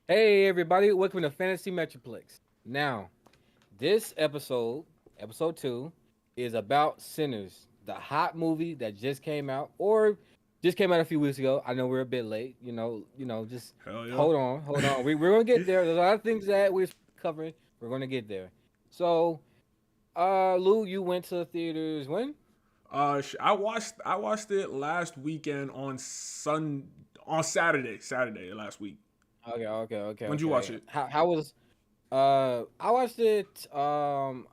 Hey everybody, welcome to Fantasy Metroplex. Now, this episode 2, is about Sinners, the hot movie that just came out or just came out a few weeks ago. I know we're a bit late, just Hell yeah. hold on. We're gonna get there. There's a lot of things that we're covering. We're gonna get there. So, Lou, you went to the theaters when? I watched it last weekend on Saturday last week. When'd you watch Okay. it? How was I watched it around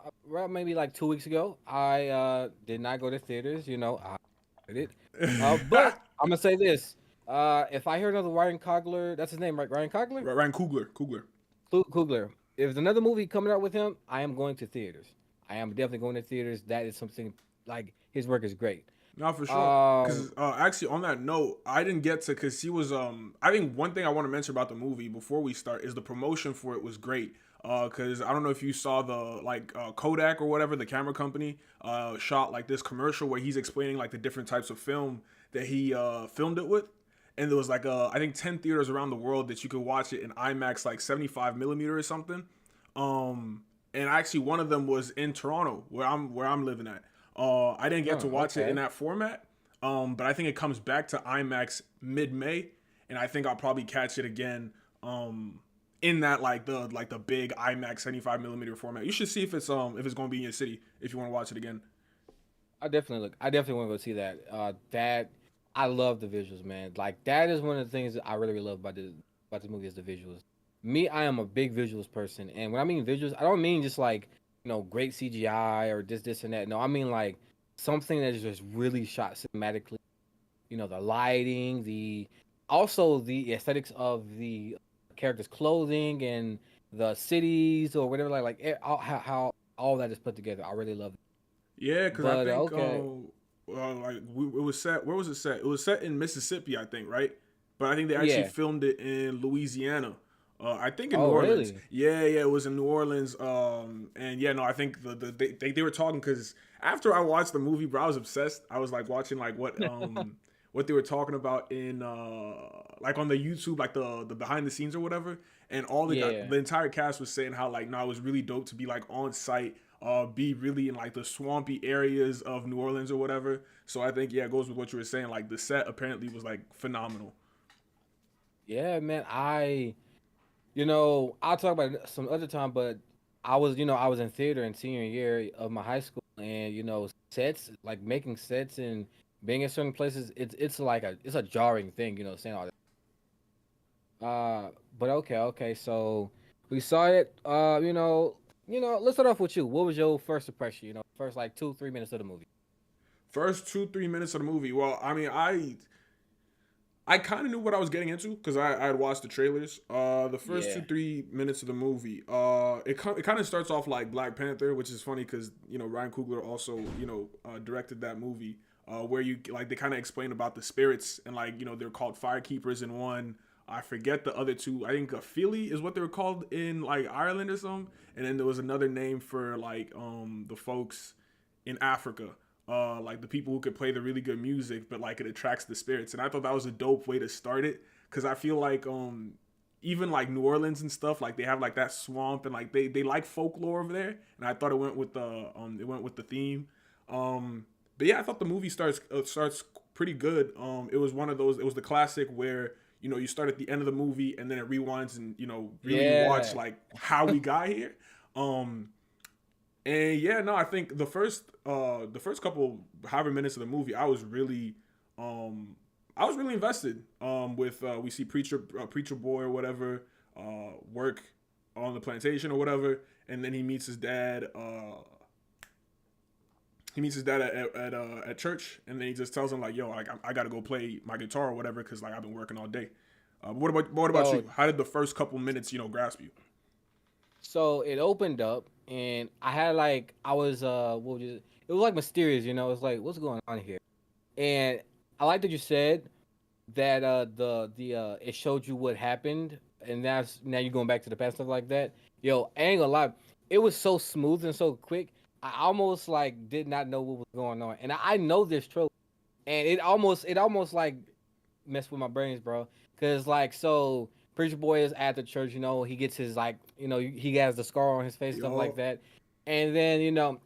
maybe like 2 weeks ago. I did not go to theaters, I did it. But I'm gonna say this. If I hear another Ryan Coogler, that's his name, right? Ryan Coogler? Ryan Coogler. Coogler. If there's another movie coming out with him, I am going to theaters. I am definitely going to theaters. That is something like his work is great. Not for sure. Um, Because actually, on that note, I didn't get to because he was. I think one thing I want to mention about the movie before we start is the promotion for it was great. Because I don't know if you saw the Kodak or whatever the camera company shot like this commercial where he's explaining like the different types of film that he filmed it with, and there was like I think 10 theaters around the world that you could watch it in IMAX like 75 millimeter or something. And actually one of them was in Toronto where I'm living at. I didn't get to watch it in okay. that format, but I think it comes back to IMAX mid-May, and I think I'll probably catch it again in that like the big IMAX 75 millimeter format. You should see if it's going to be in your city if you want to watch it again. I definitely want to go see that. That I love the visuals, man. Like that is one of the things that I really love about the movie is the visuals. Me, I am a big visuals person, and when I mean visuals, I don't mean just like great CGI or this and that. No, I mean like something that is just really shot cinematically. The lighting, the also the aesthetics of the characters' clothing and the cities or whatever. How all that is put together. I really love it. Yeah, because I But think okay, it was set. Where was it set? It was set in Mississippi, I think, right? But I think they actually yeah. filmed it in Louisiana. I think in New Oh, Orleans. really? Yeah, it was in New Orleans. And yeah, no, I think they were talking because after I watched the movie, bro, I was obsessed. I was like watching like what they were talking about in like on the YouTube, like the behind the scenes or whatever, and all Yeah. the entire cast was saying how like no, it was really dope to be like on site, be really in like the swampy areas of New Orleans or whatever. So I think yeah, it goes with what you were saying. Like the set apparently was like phenomenal. Yeah, man. I'll talk about it some other time, but I was in theater in senior year of my high school, and sets, like making sets and being in certain places, it's a jarring thing, saying all that. But okay. So we saw it. Let's start off with you. What was your first impression? First like 2-3 minutes of the movie. First 2 3 minutes of the movie. Well, I mean, I kind of knew what I was getting into because I had watched the trailers. The first two Yeah. 3 minutes of the movie, it kind of starts off like Black Panther, which is funny because Ryan Coogler also directed that movie. Where you like they kind of explain about the spirits and like they're called firekeepers in one. I forget the other two. I think a Philly is what they were called in like Ireland or something, and then there was another name for like the folks in Africa, like the people who could play the really good music, but like it attracts the spirits. And I thought that was a dope way to start it because I feel like even like New Orleans and stuff, like they have like that swamp and like they like folklore over there. And I thought it went with the theme. But yeah, I thought the movie starts pretty good. It was one of those. It was the classic where you start at the end of the movie and then it rewinds and really you watch Yeah. like how we got here. Um, and yeah, no, I think the first couple however minutes of the movie, um I was really invested. With we see preacher boy or whatever work on the plantation or whatever, and then he meets his dad. He meets his dad at church, and then he just tells him like, "Yo, like I gotta go play my guitar or whatever, because like I've been working all day." What about So you? How did the first couple minutes grasp you? So it opened up, and I had like I was what was it? It was like mysterious, It's like what's going on here, and I like that you said that the it showed you what happened, and now you're going back to the past stuff like that. Yo, I ain't gonna lie, it was so smooth and so quick. I almost like did not know what was going on, and I know this trope, and it almost like messed with my brains, bro. Cause like so. Preacher Boy is at the church. He gets his like, he has the scar on his face, stuff like Yo, that. And then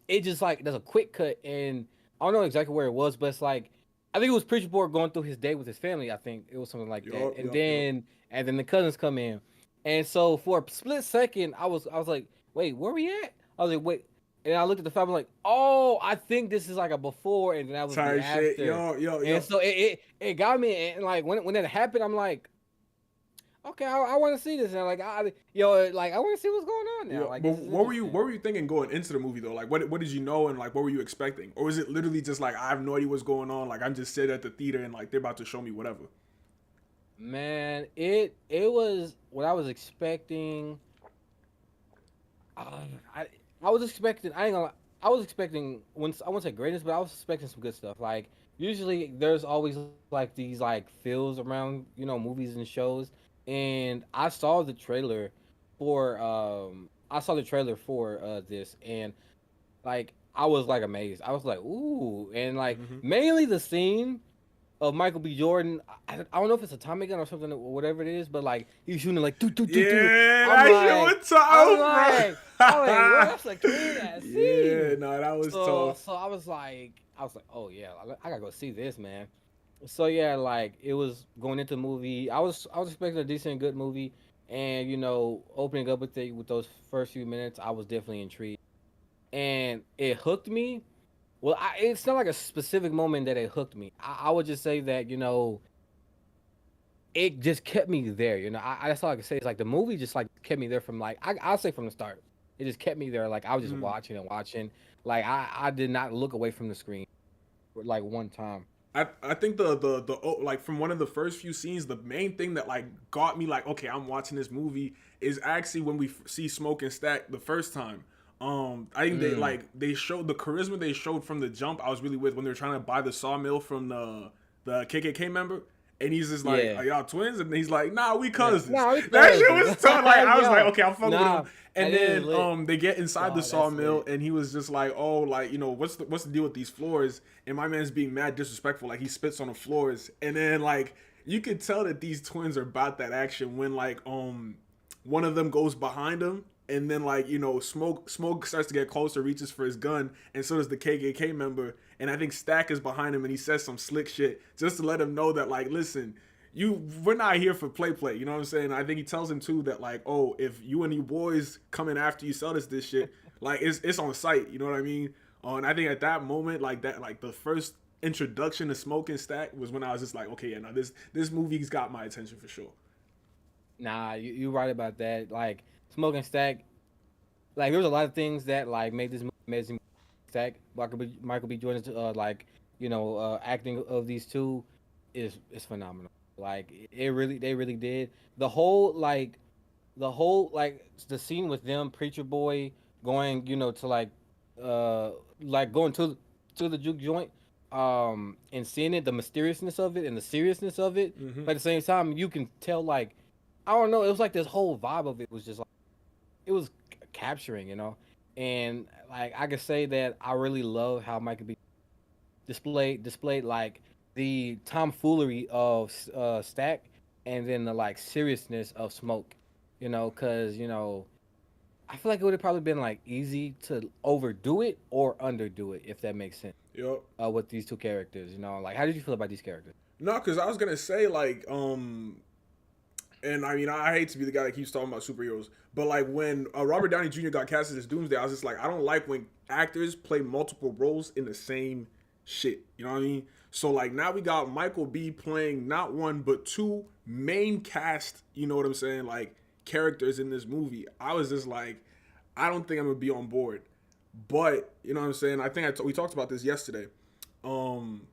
it just like there's a quick cut, and I don't know exactly where it was, but it's like I think it was Preacher Boy going through his day with his family. I think it was something like that. yo, And yo, yo. then the cousins come in, and so for a split second, I was like, wait, where we at? I was like, wait. And I looked at the family like, oh, I think this is like a before, and then that was the Tired shit. after. Yo, yo, And yo. so it got me, and like when that happened, I'm like, okay, I want to see this now. Like like I want to see what's going on now. Yeah, Like but this is interesting. what were you thinking going into the movie though? Like what did you know and like what were you expecting? Or was it literally just like I have no idea what's going on? Like I'm just sitting at the theater and like they're about to show me whatever. Man, it was what I was expecting. Uh, I I was expecting. I ain't gonna. I was expecting when I won't say greatness, but I was expecting some good stuff. Like usually, there's always like these like feels around movies and shows, and I saw the trailer for this, and like I was like amazed. I was like, ooh, and like Hmm. mainly the scene of Michael B. Jordan. I don't know if it's a Tommy gun or something or whatever it is, but like he's shooting like do do do do. Yeah, I'm that shit like, was I'm tough, like, I'm like, bro, bro. that's a clean ass Yeah, scene. no, that was So tough. so I was like, oh yeah, I gotta go see this, man. So yeah, like it was going into the movie. I was expecting a decent, good movie, and opening up with those first few minutes, I was definitely intrigued, and it hooked me. Well, it's not like a specific moment that it hooked me. I would just say that it just kept me there. That's all I can say. Is like the movie just like kept me there from like I'll say from the start. It just kept me there. Like I was just Mm. watching and watching. Like I did not look away from the screen for like one time. I think like from one of the first few scenes, the main thing that like got me like okay, I'm watching this movie is actually when we see Smoke and Stack the first time. I think Mm, they showed the charisma they showed from the jump. I was really with when they were trying to buy the sawmill from the KKK member, and he's just like, yeah. "Are y'all twins?" And he's like, "Nah, we Yeah. cousins." Nah, we That shit cousins. was tough. Like I was like, Yo, "Okay, I'm fucking with him." nah, And that is then lit. they get inside the Nah, that's sawmill, lit. and he was just like, "Oh, like what's the deal with these floors?" And my man's being mad disrespectful, like he spits on the floors, and then like you could tell that these twins are about that action when like one of them goes behind him and then like smoke starts to get closer, reaches for his gun, and so does the KKK member, and I think Stack is behind him and he says some slick shit just to let him know that like listen, we're not here for play, you know what I'm saying? I think he tells him too that like, oh, if you and you boys coming after you sell us this shit, like it's on site, you know what I mean? And I think at that moment, like that, like the first introduction to Smoke and Stack was when I was just like, okay, yeah, no, this movie's got my attention for sure. Nah, you right about that. Like Smoking Stack, like there was a lot of things that like made this movie amazing. Stack Michael B. Jordan's acting of these two is phenomenal. Like it really they really did the whole the scene with them Preacher Boy going to uh like going to the juke joint and seeing it, the mysteriousness of it and the seriousness of it, Hmm. but at the same time you can tell like I don't know, it was like this whole vibe of it was just like it was capturing, and like I could say that I really love how Michael B displayed like the tomfoolery of Stack, and then the like seriousness of Smoke, because I feel like it would have probably been like easy to overdo it or underdo it, if that makes sense. Yep. With these two characters, like how did you feel about these characters? No, because I was gonna say like and I mean I hate to be the guy that keeps talking about superheroes, but like when Robert Downey Jr. got casted as Doomsday, I was just like I don't like when actors play multiple roles in the same shit. You know what I mean? So like now we got Michael B playing not one but two main cast. You know what I'm saying? Like characters in this movie. I was just like, I don't think I'm gonna be on board. But you know what I'm saying? I think we talked about this yesterday. Um,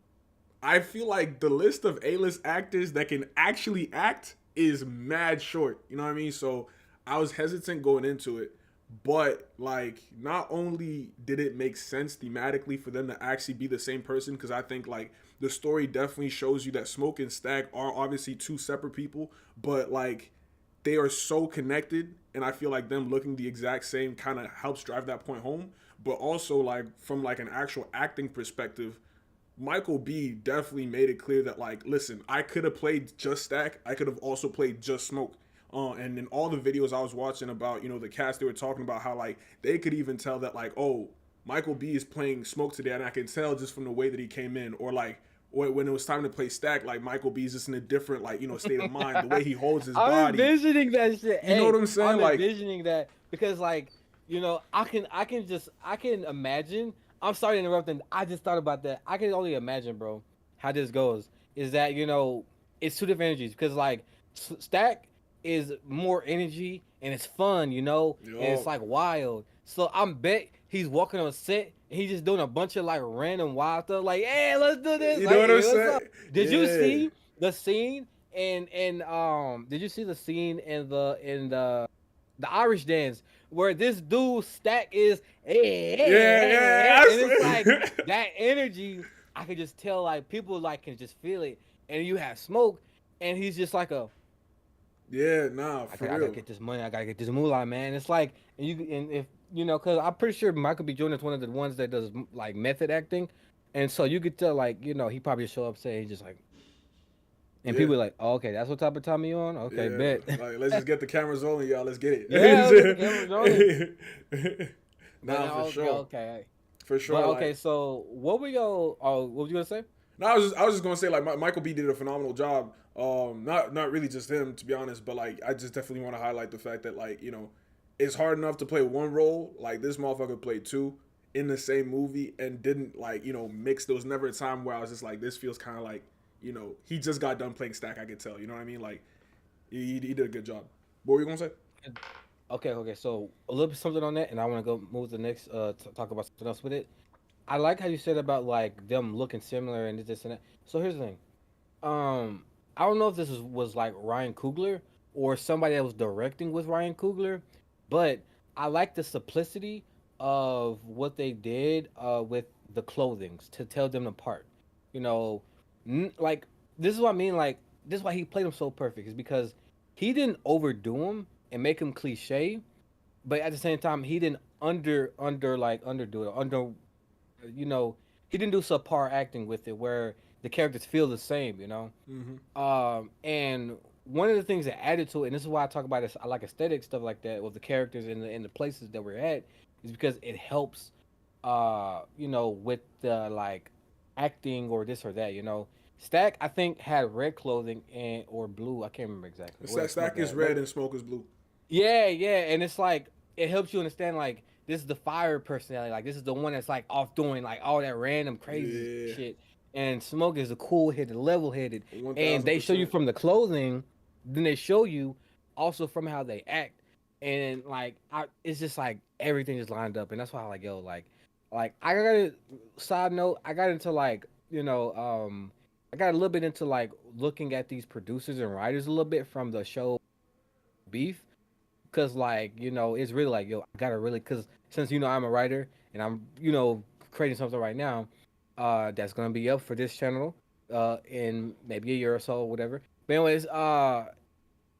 I feel like the list of A-list actors that can actually act is mad short. You know what I mean? So I was hesitant going into it, but like not only did it make sense thematically for them to actually be the same person, because I think like the story definitely shows you that Smoke and Stack are obviously two separate people, but like they are so connected, and I feel like them looking the exact same kind of helps drive that point home. But also like from like an actual acting perspective, Michael B definitely made it clear that like, listen, I could have played just Stack. I could have also played just Smoke. And in all the videos I was watching about, the cast, they were talking about how like they could even tell that like, oh, Michael B is playing Smoke today, and I can tell just from the way that he came in, or like when it was time to play Stack, like Michael B's just in a different like state of mind, the way he holds his I'm body. envisioning that shit. You know what Hey, I'm saying? I'm Like, envisioning that because like, I can imagine. I'm sorry to interrupt, and I just thought about that. I can only imagine, bro, how this goes. Is that it's two different energies because like Stack is more energy and it's fun, and it's yo, like wild. So I'm bet he's walking on set and he's just doing a bunch of like random wild stuff, like, hey, let's do this. you know Like, what I'm hey, what's saying? up? Did you Yeah, see the scene and did you see the scene in the Irish dance where this dude Stack is hey, hey, yeah, hey, yeah. hey, and it's like that energy. I could just tell like people like can just feel it, and you have Smoke, and he's just like a Yeah, nah, for I gotta real. get this money. I gotta get this moolah, man. It's like, and if because I'm pretty sure Michael B. Jordan is one of the ones that does like method acting, and so you could tell like he probably show up say he's just like, and Yeah, people are like, oh, okay, that's what type of time you on. Okay, yeah. bet. Like, let's just get the cameras rolling, y'all. Let's get Yeah, I'll get the cameras rolling. it. But Nah, for okay, sure, okay. for But sure. okay, Like, so what we go? Oh, what was you gonna say? no, I was just gonna say like Michael B did a phenomenal job. Not really just him to be honest, but like I just definitely want to highlight the fact that like it's hard enough to play one role. Like this motherfucker played two in the same movie and didn't like mix. There was never a time where I was just like this feels kind of like he just got done playing Stack. I could tell. You know what I mean? Like he did a good job. What were you gonna say? Okay, okay. So a little bit something on that, and I want to go move to the next. Talk about something else with it. I like how you said about like them looking similar and this and that. So here's the thing. Um, I don't know if was like Ryan Coogler or somebody that was directing with Ryan Coogler, but I like the simplicity of what they did with the clothings to tell them apart. You know, like this is what I mean. Like this is why he played them so perfect is because he didn't overdo them and make them cliche, but at the same time he didn't underdo it you know, he didn't do subpar acting with it where the characters feel the same. Mm-hmm. And one of the things that added to it, and this is why I talk about this, I like aesthetic stuff like that with the characters and the places that we're at, is because it helps, with the like acting or this or that. Stack, I think, had red clothing and or blue. I can't remember exactly where Stack Smoke is had. red and Smoke is blue. Yeah, yeah, and it's like it helps you understand like this is the fire personality, like this is the one that's like off doing like all that random crazy Yeah, shit, and Smoke is a cool headed, level headed, one and thousand they show you percent. from the clothing, then they show you also from how they act, and like it's just like everything is lined up, and that's why I like like I got a side note, I got into like I got a little bit into like looking at these producers and writers a little bit from the show Beef because like it's really like yo I gotta really because since I'm a writer and I'm creating something right now that's gonna be up for this channel in maybe a year or so or whatever, but anyways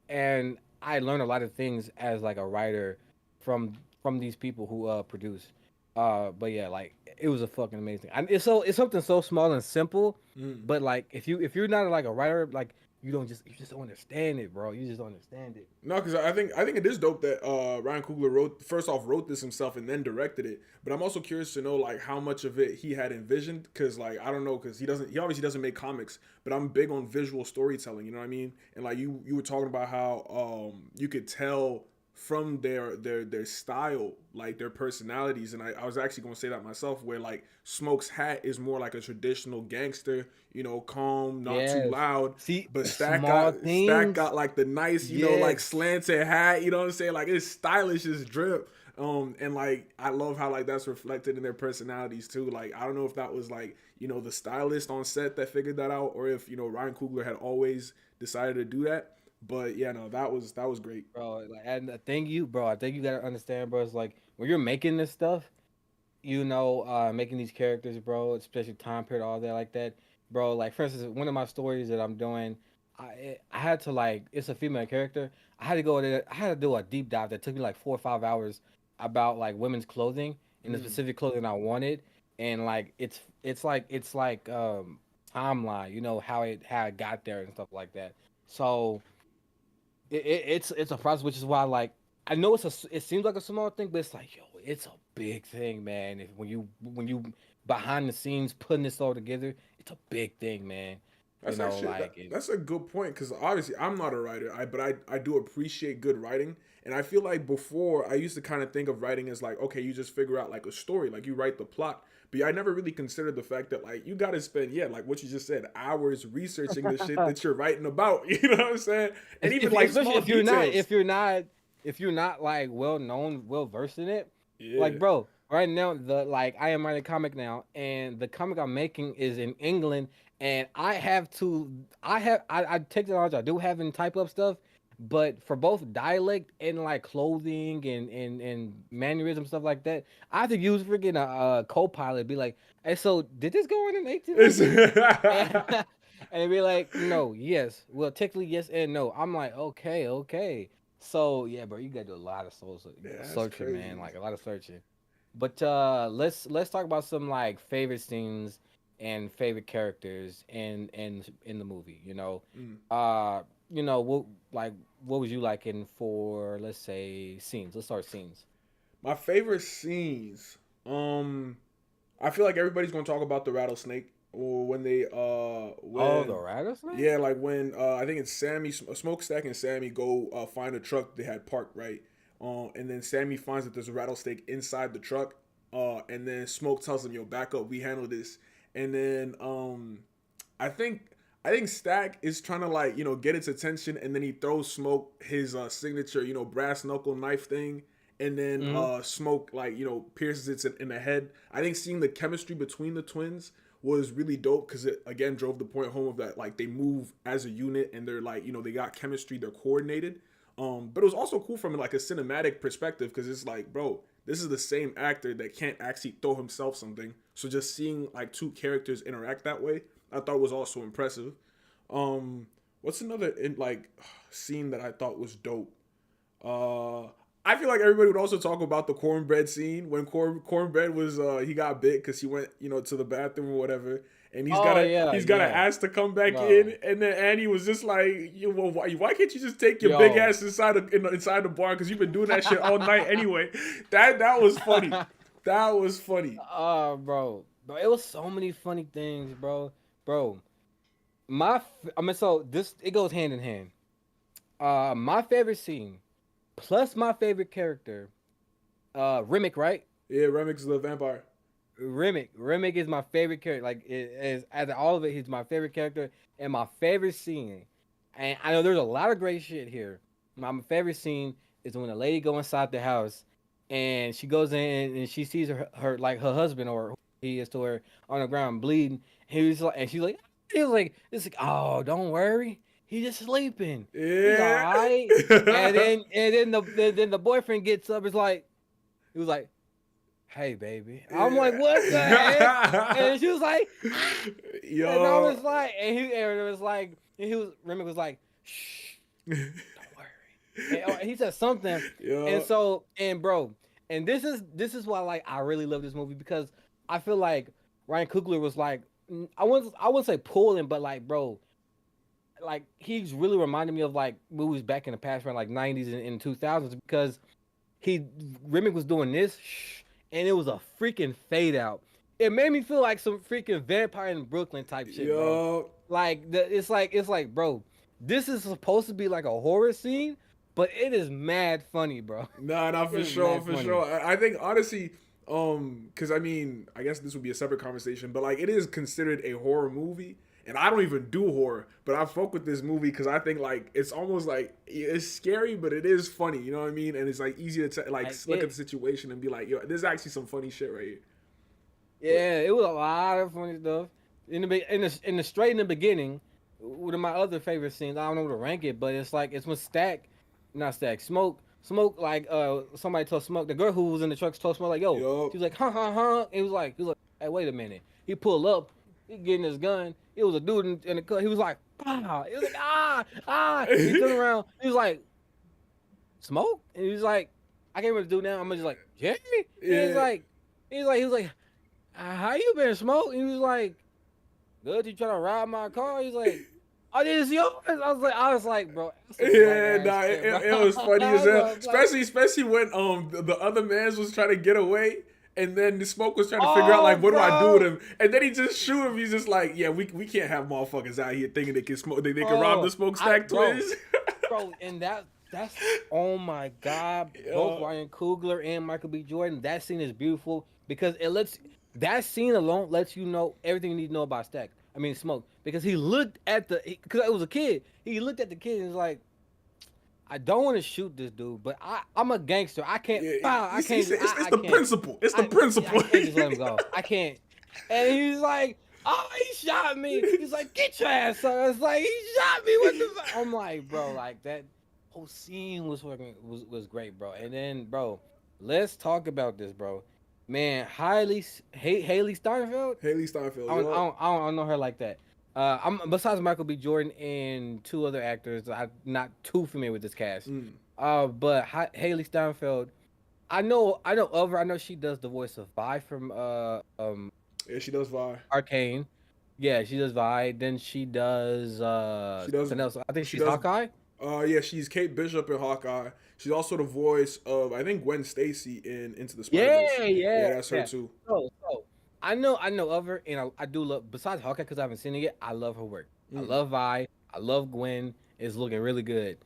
and I learned a lot of things as like a writer from these people who produce but yeah, like it was a fucking amazing. It's something so small and simple, Mm. but like if you're not like a writer, like you just don't understand it, bro. You just don't understand it. No, because I think it is dope that Ryan Coogler wrote this himself and then directed it. But I'm also curious to know like how much of it he had envisioned because like I don't know because he obviously doesn't make comics, but I'm big on visual storytelling. You know what I mean? And like you were talking about how you could tell from their style, like their personalities. And I was actually gonna say that myself, where like Smoke's hat is more like a traditional gangster, calm, not too Yes. loud. See, But small Stack things. got like the nice, like Yes. slanted hat, you know what I'm saying? Like it's stylish as drip. And like I love how like that's reflected in their personalities too. Like I don't know if that was like, the stylist on set that figured that out or if, Ryan Coogler had always decided to do that. But yeah, no, that was great. Bro. Like, and I think you gotta understand, bro. It's like when you're making this stuff, making these characters, bro, especially time period, all that like that, bro. Like for instance, one of my stories that I'm doing, I had to like it's a female character. I had to go there. I had to do a deep dive that took me like 4 or 5 hours about like women's clothing and the Mm. specific clothing I wanted, and like it's like timeline, how it got there and stuff like that. So it's a process, which is why like I know it seems like a small thing, but it's like yo, it's a big thing, man. If when you behind the scenes putting this all together, it's a big thing, man. You That's know, actually like it, that's a good point because obviously I'm not a writer, but I do appreciate good writing, and I feel like before I used to kind of think of writing as like okay, you just figure out like a story, like you write the plot, but I never really considered the fact that like you got to spend like what you just said hours researching the shit that you're writing about, you know what I'm saying, and even like especially small details. if you're not like well known, well versed in it, Yeah. like bro, right now the like I am writing a comic now, and the comic I'm making is in England, and I take the knowledge I do have in type up stuff, but for both dialect and like clothing and mannerism stuff like that, I have to use freaking a co-pilot. Be like, hey, so did this go in It's 1800s? And, and it'd be like, no, yes. Well, technically, yes and no. I'm like, okay, okay. So yeah, bro, you gotta do a lot of yeah, that's searching, man. crazy. Like a lot of searching. But let's talk about some like favorite scenes and favorite characters in the movie. Mm. Uh, what like what was you liking for let's say scenes? Let's start scenes. My favorite scenes. I feel like everybody's gonna talk about the rattlesnake or Oh, the when rattlesnake. yeah, like when I think it's Sammy Smokestack and Sammy go find a truck they had parked, right, and then Sammy finds that there's a rattlesnake inside the truck, and then Smoke tells him, "Yo, back up, we handle this," and then I think I think Stack is trying to like get its attention, and then he throws Smoke his signature brass knuckle knife thing, and then Mm-hmm. Smoke like pierces it in the head. I think seeing the chemistry between the twins was really dope because it again drove the point home of that like they move as a unit and they're like they got chemistry, they're coordinated. But it was also cool from like a cinematic perspective because it's like, bro, this is the same actor that can't actually throw himself something. So just seeing like two characters interact that way, I thought was also impressive. Um, what's another like scene that I thought was dope? Uh, I feel like everybody would also talk about the cornbread scene when cornbread was he got bit because he went to the bathroom or whatever, and Oh yeah, he's got to yeah. ask to come back Bro. in, and then Annie was just like, well, why can't you just take your big Yo. ass inside the bar because you've been doing that shit all night anyway. That was funny. That was funny. Bro, it was so many funny things, bro. Bro, I mean, so this it goes hand in hand. My favorite scene plus my favorite character, Remick, right? Yeah, Remix the vampire. Remick is my favorite character. Like, it is out of all of it, he's my favorite character and my favorite scene. And I know there's a lot of great shit here. My favorite scene is when a lady go inside the house and she goes in and she sees her like her husband or who he is to her on the ground bleeding. He was like, and he was like, it's like, oh, don't worry, he's just sleeping. He's all Yeah. right. And then the boyfriend gets up. It's like he was like, hey baby. I'm like, what the heck? Yeah. And she was like, ah! And I Yo. was like, and it was like, and he was Remy was like, shh, don't worry. And he said something, and Yo. so and bro, and this is why like I really love this movie because I feel like Ryan Coogler was like I wouldn't say pulling, but like bro, like he's really reminding me of like movies back in the past around like 90s and 2000s because he Remick was doing this, and it was a freaking fade out. It made me feel like some freaking Vampire in Brooklyn type shit, bro. Yo. It's like, bro, this is supposed to be like a horror scene, but it is mad funny, bro. Nah, nah, It for is sure, mad for funny. sure. I think honestly, because I mean, I guess this would be a separate conversation, but like it is considered a horror movie, and I don't even do horror, but I fuck with this movie because I think like it's almost like it's scary, but it is funny. You know what I mean? And it's like easy to like Like look at it, the situation and be like, yo, there's actually some funny shit right here. But yeah, it was a lot of funny stuff. In the straight in the beginning, one of my other favorite scenes. I don't know to rank it, but it's like it's when not Stack, Smoke like somebody told Smoke, the girl who was in the truck told Smoke like, yo, yo, she was like, huh. He was like, hey, wait a minute. He pulled up, he getting his gun. It was a dude in the car. He was like, ah. He was like, ah. He turned around. He was like, Smoke, and he was like, I can't remember the dude now. I'm just like, Jerry. And yeah, he was like, how you been, Smoke? And he was like, good. You trying to rob my car? He's like, Oh, this is yours. I was like, bro, that's some black Yeah, ass nah, shit, bro. it was funny as I hell. love black. Especially when the other man's was trying to get away, and then the smoke was trying to figure out Oh, like what do I do with bro, him, and then he just shoot him. He's just like, yeah, we can't have motherfuckers out here thinking they can smoke, they can rob the bro, smokestack twins. bro, and that's oh my god, both Yeah, Ryan Coogler and Michael B. Jordan. That scene is beautiful because it lets that scene alone lets you know everything you need to know about Stack. I mean, Smoke, because he looked at because it was a kid. He looked at the kid and was like, I don't want to shoot this dude, but I'm a gangster. I can't. yeah. Foul. He said it's I the can't. principle. It's the I principle. can't just let him go. I can't. And he's like, oh, he shot me. He's like, get your ass up. It's like, he shot me. What the fuck? I'm like, bro, like that whole scene was great, bro. And then, bro, let's talk about this, bro. Man, Haley Steinfeld. Haley Steinfeld, I don't know her like that. I'm besides Michael B. Jordan and two other actors. I'm not too familiar with this cast. But Haley Steinfeld, I know of her. I know she does the voice of Vi from yeah, she does vie. Arcane. Yeah, she does Vi. Then she does She does. something else. I think She she's does. Hawkeye. Yeah, she's Kate Bishop in Hawkeye. She's also the voice of I think Gwen Stacy in Into the Spider Verse. Yeah, Yeah, yeah, that's her yeah. too. So I know of her, and I do love. Besides Hawkeye, because I haven't seen it yet, I love her work. I Mm. love Vi. I love Gwen. It's looking really good.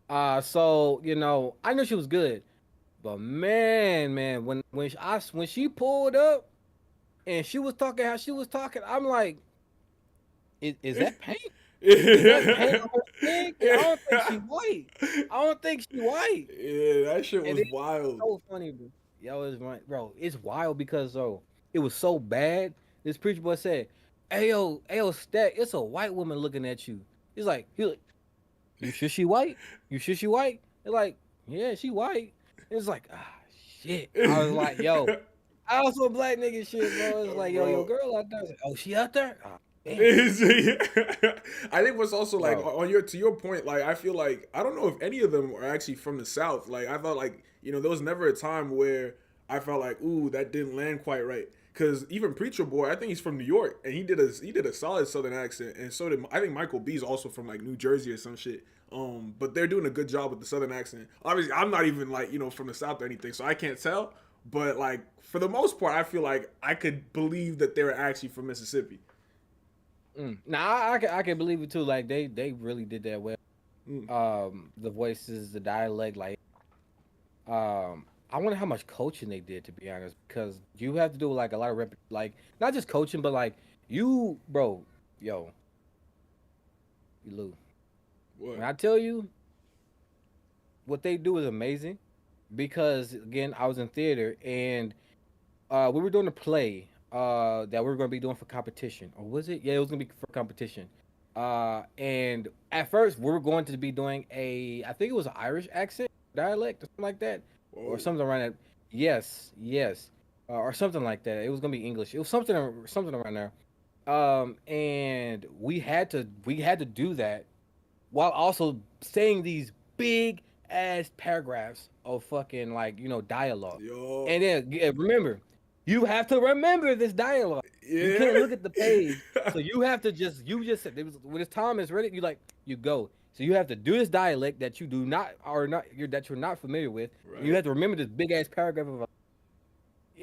So you know, I knew she was good, but man, when she pulled up and she was talking how she was talking, I'm like, is that paint? Is that paint on her skin? 'Cause I don't think she white. I don't think she white. Yeah, that shit And was it's wild. so funny, bro. Yo, it's right, bro. It's wild because it was so bad. This preacher boy said, hey yo, Stack, it's a white woman looking at you. He like, you sure she white? You sure she white? They're like, yeah, she white. It's like, shit. I was like, yo, I was some black nigga shit, bro. It's like, yo, Bro, girl out there. Like, oh, she out there? Oh, damn, I think what's also like bro. on your to your point, like I feel like I don't know if any of them are actually from the South. Like I felt like there was never a time where I felt like ooh that didn't land quite right. Cause even Preacher Boy, I think he's from New York, and he did a solid Southern accent, and so did I think Michael B's also from like New Jersey or some shit. But they're doing a good job with the Southern accent. Obviously, I'm not even like from the South or anything, so I can't tell. But like for the most part, I feel like I could believe that they're actually from Mississippi. Nah, I can believe it too. Like they really did that well. Mm. The voices, the dialect, like I wonder how much coaching they did, to be honest, because you have to do like a lot of like not just coaching, but like bro, yo, Lou. When What? I tell you what they do is amazing, because again, I was in theater and we were doing a play that we were going to be doing for competition, or was it? Yeah, it was going to be for competition. And at first, we were going to be doing I think it was an Irish accent, dialect, or something like that, or Whoa. something around that. Yes, or something like that. It was going to be English. It was something around there. And we had to do that while also saying these big ass paragraphs of fucking like dialogue. Yo. And then remember, you have to remember this dialogue. You Yeah. can't look at the page, so you have to just said when it's time is ready. You go. So you have to do this dialect that you do not or not that you're not familiar with. You Right. have to remember this big ass paragraph of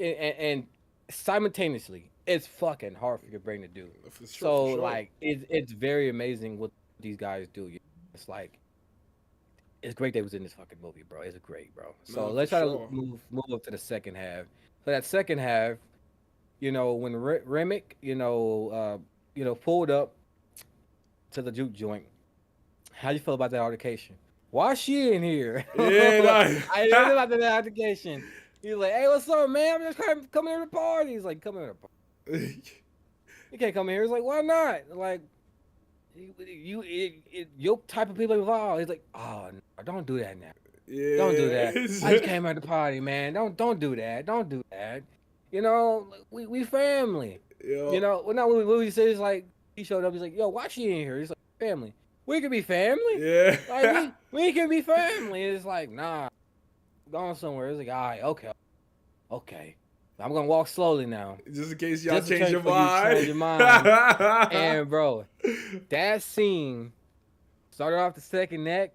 and simultaneously, it's fucking hard for your brain to do. For sure. So For sure. like it's very amazing what these guys do. It's like it's great they was in this fucking movie, bro. It's great, bro. So No, for let's try to sure. move up to the second half. So that second half, when Remick, pulled up to the juke joint, how you feel about that altercation? Why she in here? Yeah. I heard about that altercation. He's like, "Hey, what's up, man? I'm just coming to the party." He's like, "Come here to the party. Like, You can't come here." He's like, "Why not?" Like, your type of people involved. He's like, "Oh, no, don't do that now. Don't do that. I just yeah. came at the party, man. Don't do that. Don't do that. We family. Yo. Well, not what we said is like he showed up. He's like, yo, why she in here? He's like, family. We could be family. Yeah. Like we can be family. It's like, nah, I'm going somewhere. It's like, all right, okay. I'm gonna walk slowly now. Just in case y'all Just in change case your for you mind. change your mind. And bro, that scene Started off the second act,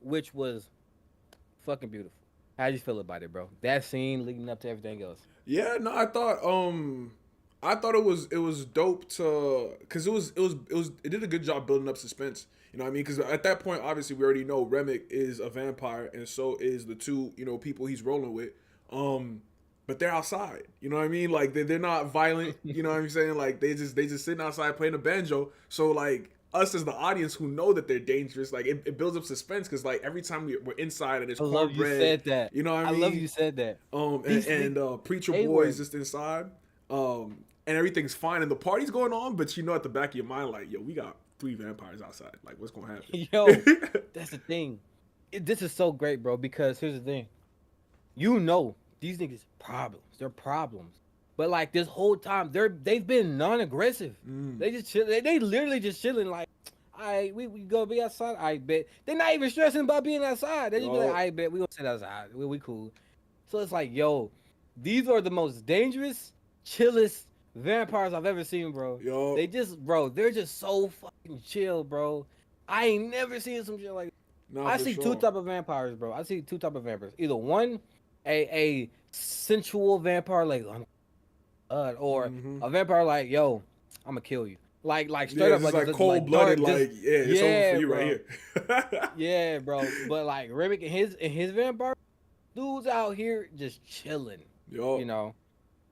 which was fucking beautiful. How you feel about it, bro? That scene leading up to everything else. Yeah, no, I thought it was dope to because it did a good job building up suspense. You know what I mean? Because at that point, obviously, we already know Remick is a vampire, and so is the two people he's rolling with. But they're outside. You know what I mean? Like they're not violent. You know what I'm saying? Like they just sitting outside playing a banjo. So like us as the audience who know that they're dangerous, like it builds up suspense because like every time we're inside and there's I love you cornbread, said that. you know what I I love mean? you said that. And, These niggas Preacher A Boy is word. just inside, and everything's fine, and the party's going on, but at the back of your mind, like, yo, we got three vampires outside. Like, what's gonna Yo, happen? that's the thing. This is so great, bro. Because here's the thing. You know these niggas problems. They're problems. But like this whole time, they've been non-aggressive. Mm. They just chill. They literally just chilling. Like, we go be outside. I bet they're not even stressing about being outside. They just be like, Yo, I bet we gonna sit outside. We cool. So it's like, yo, these are the most dangerous, chillest vampires I've ever seen, bro. yo, They just, bro, they're just so fucking chill, bro. I ain't never seen some shit like. nah, I for see two sure. type of vampires, bro. I see two type of vampires. Either one, a sensual vampire like or Hmm. a vampire like, yo, I'm gonna kill you. Like Yeah, straight it's up just like like just cold like blooded, dark, just like, yeah, it's over for yeah, you right bro. here. Yeah, bro. But like Remick and his vampire dudes out here just chilling, you Yo, know.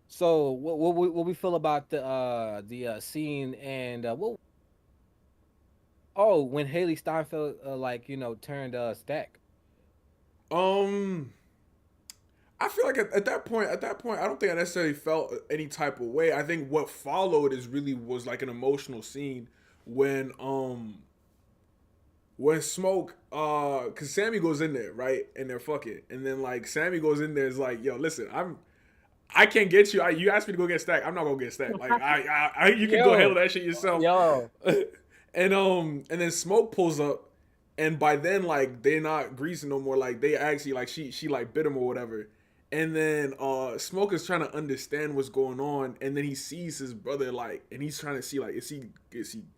So what we feel about the scene and what oh when Haley Steinfeld like turned Stack. um, I feel like at that point, I don't think I necessarily felt any type of way. I think what followed is really was like an emotional scene when Smoke, cause Sammy goes in there, right, and they're fucking, and then like Sammy goes in there is like, yo, listen, I can't get you. You asked me to go get Stack. I'm not gonna get Stack. Like you can go handle Yo, that shit yourself. yo, And then Smoke pulls up, and by then like they're not greasing no more. Like they actually like she like bit him or whatever. And then Smoke is trying to understand what's going on, and then he sees his brother like, and he's trying to see like is he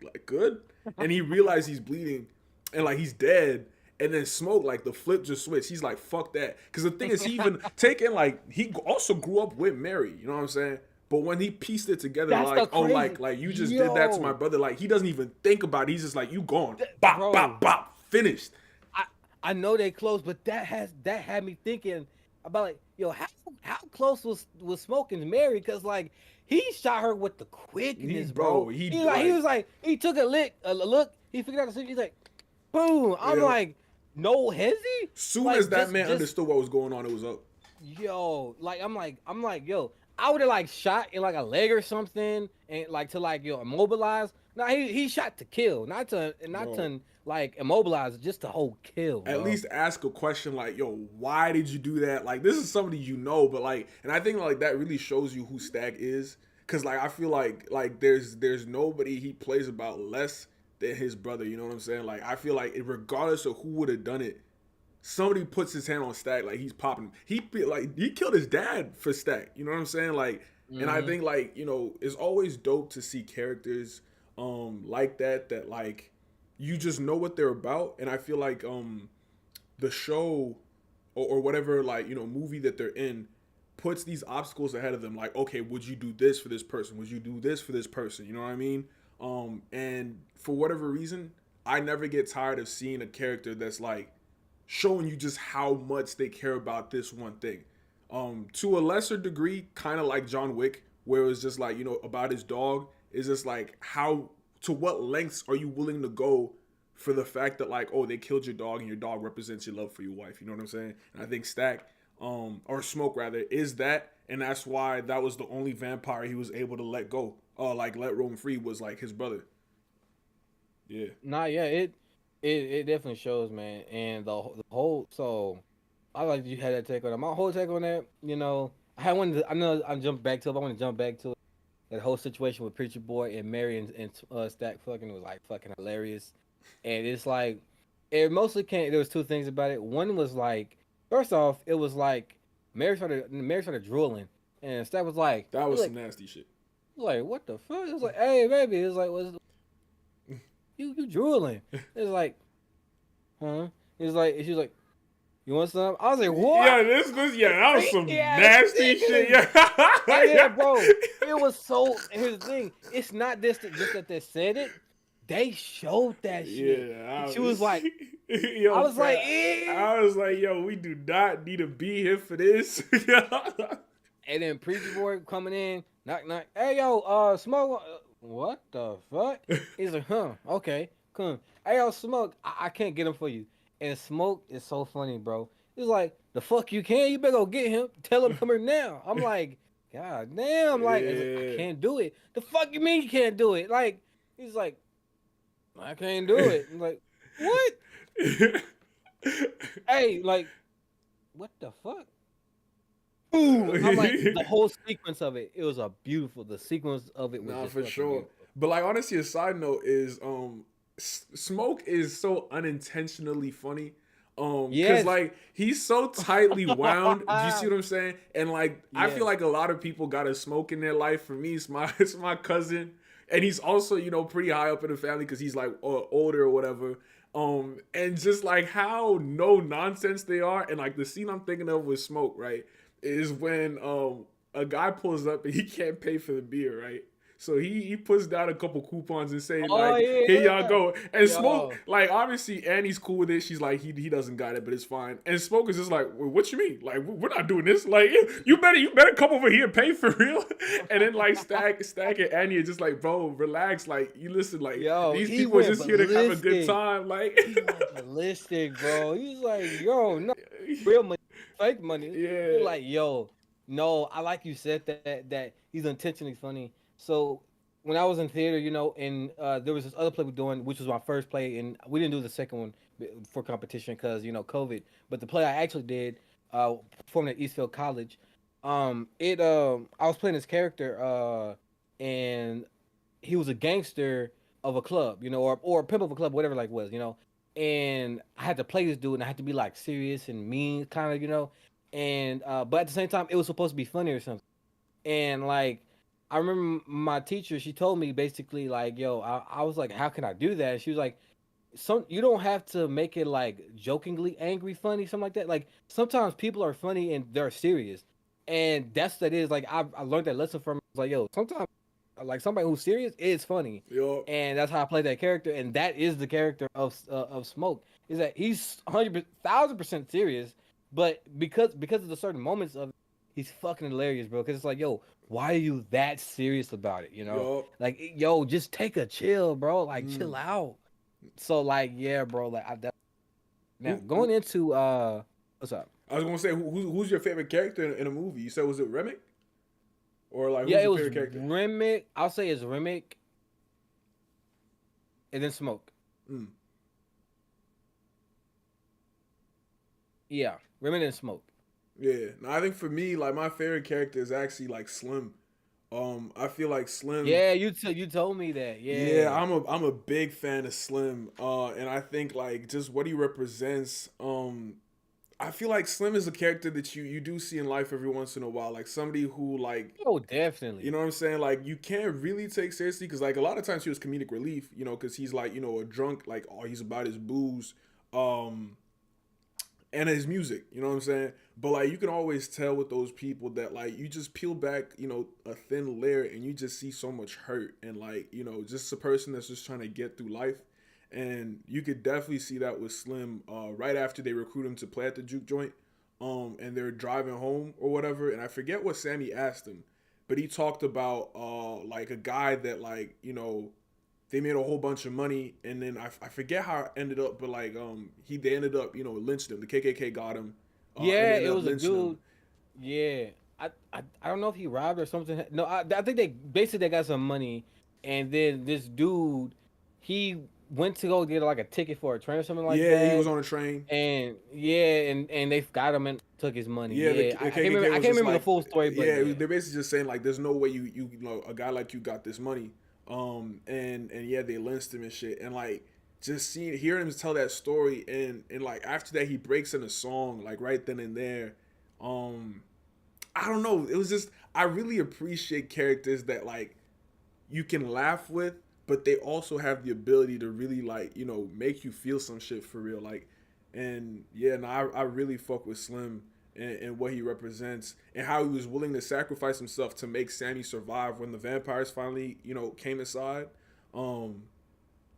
like good? And he realizes he's bleeding, and like he's dead. And then Smoke, like the flip just switched. He's like, fuck that. Because the thing is, he even taking like he also grew up with Mary. You know what I'm saying? But when he pieced it together, that's the like, oh, crazy, like you just did that to my yo, brother. Like he doesn't even think about it. He's just like, you gone. Bop, bop, bro. bop. Finished. I I know they close, but that had me thinking about like, yo, how close was Smoking Mary? Because like he shot her with the He, quickness, bro, bro. he He like, was like he took a look, he figured out the situation. He's like, boom. I'm yeah. like, no hezzy, Soon as like that just man just understood what was going on, it was up. yo, like I'm like, yo, I would have like shot in like a leg or something and like to like immobilize. Nah, he shot to kill, not to Bro, like immobilize, just to hold kill, at bro. least ask a question like, yo, why did you do that? Like, this is somebody you know, but like, and I think like that really shows you who Stag is. Cause like I feel like there's nobody he plays about less than his brother. You know what I'm saying? Like I feel like regardless of who would have done it, somebody puts his hand on Stack, like he's popping him. He killed his dad for Stack. You know what I'm saying? Like, and I Hmm. think like it's always dope to see characters like that like you just know what they're about, and I feel like the show or whatever like movie that they're in puts these obstacles ahead of them. Like, okay, would you do this for this person? Would you do this for this person? You know what I mean? And for whatever reason, I never get tired of seeing a character that's like showing you just how much they care about this one thing. To a lesser degree, kind of like John Wick, where it was just like about his dog. Is just like how to what lengths are you willing to go for the fact that like, oh, they killed your dog and your dog represents your love for your wife. You know what I'm saying? And I think Stack, or Smoke rather, is that, and that's why that was the only vampire he was able to let go. Like let roam free was like his brother. Yeah. Nah, yeah, it definitely shows, man. And the whole so I like you had that take on that. My whole take on that, I had one. I know I jumped back to it. But I want to jump back to it. That whole situation with Preacher Boy and Mary and Stack fucking was like fucking hilarious. And it's like it mostly came. There was two things about it. One was like, first off, it was like Mary started drooling, and Stack was like, That he was was some nasty shit. like what the fuck? It was like, hey baby, it was like, you drooling? It's like, huh? He's like, she was like, you want some? I was like, what? Yeah, this, yeah, that was Freaky some ass nasty shit. niggas. Yeah, Yeah, yeah, bro. It was so. Here's the thing. It's not this just that they said it. They showed that shit. yeah. She was like, I Yo, was like, fat. eh. I was like, yo, we do not need to be here for this. And then preacher boy coming in, knock knock. Hey yo, smoke. What the fuck? He's like, huh? Okay, come. Hey yo, smoke. I can't get him for you. And smoke is so funny, bro. He's like, the fuck you can? You better go get him. Tell him come here now. I'm like, God damn. Like, it's like I Yeah. can't do it. The fuck you mean you can't do it? Like, he's like, I can't do it. I'm like, what? Hey, like, what the fuck? Ooh, I'm like the whole sequence of it. It was a beautiful. The sequence of it was Nah, just for fucking sure. beautiful. But like honestly, a side note is Smoke is so unintentionally funny. Cause Yes. like he's so tightly wound. Do you see what I'm saying? And like I feel Yes. like a lot of people got a Smoke in their life. For me, it's my it's my cousin, and he's also pretty high up in the family because he's like older or whatever. And just like how no nonsense they are, and like the scene I'm thinking of with Smoke, right, is when a guy pulls up and he can't pay for the beer, right? So he puts down a couple coupons and saying Oh like, "Here y'all yeah. go." And Smoke, Yo. like obviously Annie's cool with it. She's like, he doesn't got it, but it's fine. And Smoke is just like, well, "What you mean? Like we're not doing this. Like you better come over here and pay for real." And then like Stack and Annie are just like, "Bro, relax. Like you listen. Like Yo, these he people are went just here to have a good ballistic. time. Like He went ballistic, bro. He's like, yo, no real money, fake money. He's yeah, like, yo, no. I like you said that he's intentionally funny. So when I was in theater, and there was this other play we doing, which was my first play, and we didn't do the second one for competition because COVID. But the play I actually did, performing at Eastfield College, it I was playing this character, and he was a gangster of a club, or a pimp of a club, whatever like was. And I had to play this dude, and I had to be like serious and mean, kind of. And but at the same time, it was supposed to be funny or something. And like, I remember my teacher, she told me basically like, yo, I was like, how can I do that? And she was like, you don't have to make it like jokingly angry funny, something like that. Like sometimes people are funny and they're serious, and that is like I learned that lesson from. Like, yo, sometimes like somebody who's serious is funny, yo, and that's how I play that character, and that is the character of Smoke. Is that he's 100,000% serious, but because of the certain moments of it, he's fucking hilarious, bro. Because it's like, yo, why are you that serious about it? yo. Like, yo, just take a chill, bro. Like, chill Mm. out. So like, yeah, bro. Like, now Who going into what's up? I was gonna say who's your favorite character in a movie? You said was it Remick or like Yeah, who's it your was favorite character? Remick. I'll say it's Remick, and then Smoke. Mm. Yeah, Remick and Smoke. Yeah, no, I think for me like my favorite character is actually like Slim. I feel like Slim. Yeah, you told me that. Yeah, Yeah. I'm a big fan of Slim. And I think like just what he represents. I feel like Slim is a character that you do see in life every once in a while, like somebody who like Oh, you definitely. know what I'm saying? Like you can't really take seriously because like a lot of times he was comedic relief, because he's like a drunk, like oh he's about his booze, um, and his music. You know what I'm saying? But like you can always tell with those people that like you just peel back, a thin layer and you just see so much hurt and like just a person that's just trying to get through life. And you could definitely see that with Slim. Right after they recruit him to play at the juke joint, and they're driving home or whatever. And I forget what Sammy asked him, but he talked about like a guy that like they made a whole bunch of money, and then I forget how it ended up, but like they ended up lynched him. The KKK got him, and Yeah, they it ended up was a lynching him. dude. Yeah, I don't know if he robbed or something. No, I think they basically they got some money, and then this dude, he went to go get like a ticket for a train or something like Yeah, he was that. on a train. And yeah, and they got him and took his money. Yeah, Yeah, the I can't remember. KKK I was can't just remember the like, full story, but yeah, yeah. they're basically just saying like, there's no way a guy like you got this money, and yeah, they lynched him and shit, and like just hearing him tell that story, and like after that he breaks in a song like right then and there, um, I don't know, it was just I really appreciate characters that like you can laugh with, but they also have the ability to really like make you feel some shit for real, like. And yeah, no, I really fuck with Slim and what he represents and how he was willing to sacrifice himself to make Sammy survive when the vampires finally, came inside. Um,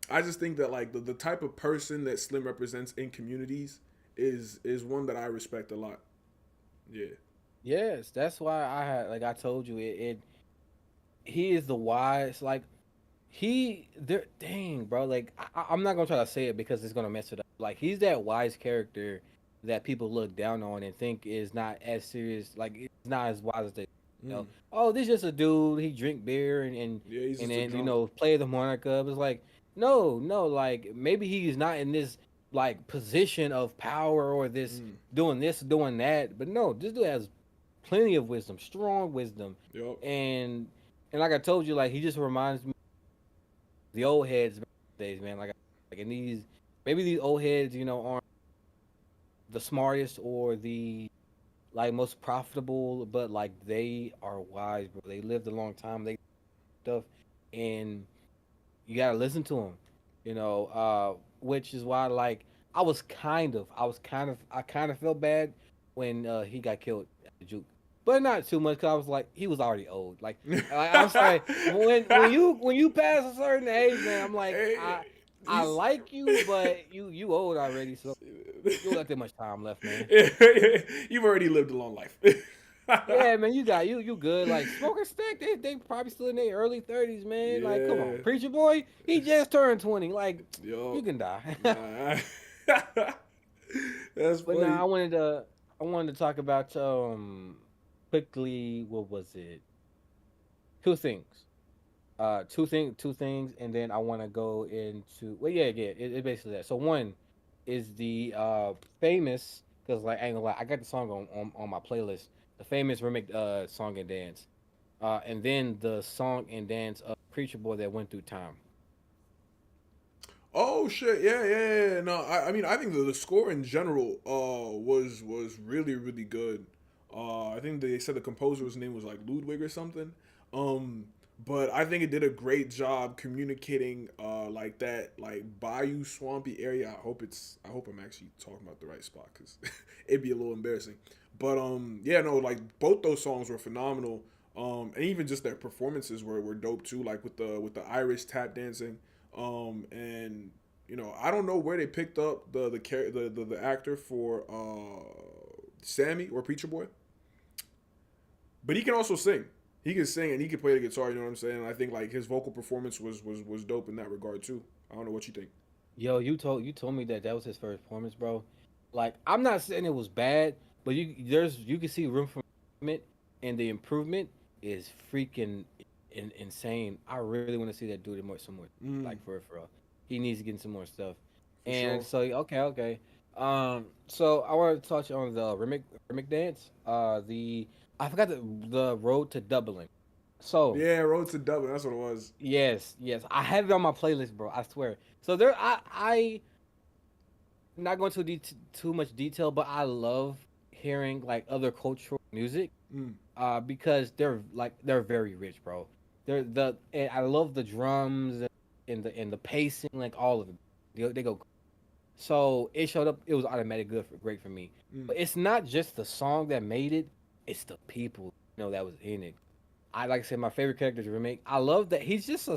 I just think that like the type of person that Slim represents in communities is one that I respect a lot. Yeah. Yes, that's why I had like I told you it he is the wise like he there dang bro like I'm not gonna try to say it because it's gonna mess it up. Like he's that wise character that people look down on and think is not as serious. Like it's not as wise as they. Mm. Oh, this just a dude. He drink beer Yeah, he's and just a then drunk. play the harmonica. It's like no, no. Like maybe he's not in this like position of power or Mm. this, doing that. But no, this dude has plenty of wisdom, strong wisdom, Yup. and like I told you, like he just reminds me of the old heads days, man. Like in these maybe these old heads, aren't the smartest or the like most profitable, but like they are wise, bro. They lived a long time. They stuff, and you gotta listen to them. Which is why like I kind of felt bad when he got killed at the juke, but not too much because I was like he was already old. I'm sorry when you pass a certain age, man. I'm like I He's like you, but you old already, so you don't got that much time left, man. you've already lived a long life. Yeah, man, you good. Like smoking stack, they probably still in their early 30s, man. Like, come on, Yeah. preacher boy, he just turned 20. Like, you Yo. can die. Nah. That's But now funny. I wanted to talk about quickly. What was it? Two things. Two things, and then I want to go into. Well, yeah. It's basically that. So one is the famous because like I ain't gonna lie, I got the song on my playlist. The famous remix song and dance. And then the song and dance of Preacher Boy that went through time. Oh shit! Yeah, yeah, yeah. No, I mean, I think the score in general was really really good. I think they said the composer's name was like Ludwig or something. Um, but I think it did a great job communicating like that like bayou swampy area. I hope I'm actually talking about the right spot because it'd be a little embarrassing. But yeah, no, like both those songs were phenomenal. And even just their performances were dope too. Like with the Irish tap dancing. And I don't know where they picked up the actor for Sammy or Preacher Boy, but he can also sing. He can sing and he can play the guitar. You know what I'm saying? And I think like his vocal performance was dope in that regard too. I don't know what you think. Yo, you told me that that was his first performance, bro. Like, I'm not saying it was bad, but you can see room for improvement, and the improvement is freaking insane. I really want to see that dude in some more, like Mm, for real. He needs to get in some more stuff. for And sure. so okay. So I want to touch on the remix dance. I forgot the road to Dublin. So Yeah, Road to Dublin. That's what it was. yes, I had it on my playlist, bro. I swear. So there, I not going to too much detail, but I love hearing like other cultural music, Mm. because they're very rich, bro. And I love the drums and the pacing, like all of it. They go. So it showed up. It was automatic great for me. Mm. But it's not just the song that made it; it's the people that was in it. I like I said, my favorite character is remake. I love that he's just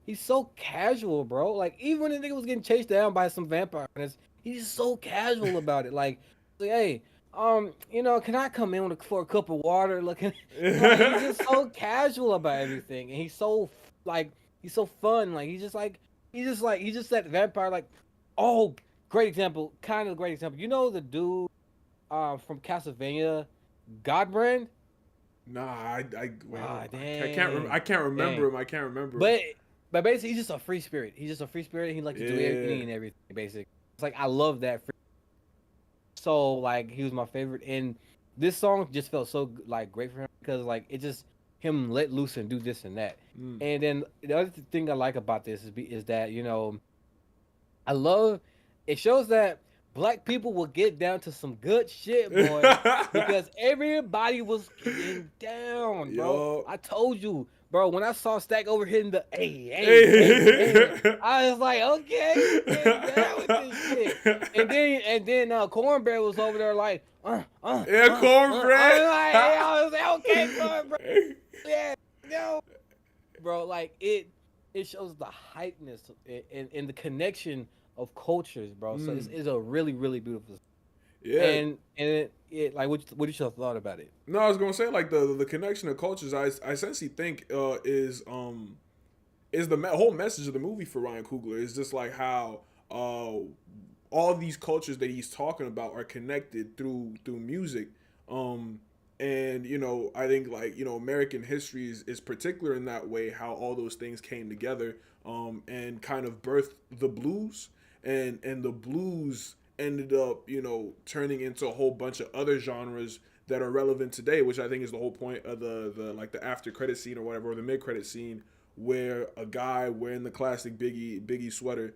he's so casual, bro. Like even when the nigga was getting chased down by some vampires, he's so casual about it. Like, hey, can I come in for a cup of water? Looking like he's just so casual about everything, and like he's so fun. Like he's just that vampire. Like, oh, great example, kind of great example. You know the dude from Castlevania, Godbrand. Nah, Ah, I dang, can't remember dang. him. I can't remember him. But basically, he's just a free spirit. He's just a free spirit. He likes to do Yeah. any and everything. Basically, it's like I love that. So like he was my favorite, and this song just felt so like great for him because like it just him let loose and do this and that. Mm. And then the other thing I like about this is that I love it shows that black people will get down to some good shit, boy, because everybody was getting down, bro. Yo. I told you, bro. When I saw Stack over hitting the Hey. I was like, okay, we getting down with this shit. And then Cornbread was over there like, Yeah, I cornbread. was like, yeah, I was like, okay, Cornbread, yeah, no, bro. Like it shows the hypeness and the connection of cultures, bro. So it's a really really beautiful. Yeah. And like what you thought about it? No, I was gonna say like the connection of cultures. I essentially think is the whole message of the movie for Ryan Coogler is just like how all these cultures that he's talking about are connected through music. Um, and I think like American history is particular in that way, how all those things came together and kind of birthed the blues, and the blues ended up turning into a whole bunch of other genres that are relevant today, which I think is the whole point of the like the after credit scene or whatever, or the mid credit scene, where a guy wearing the classic Biggie sweater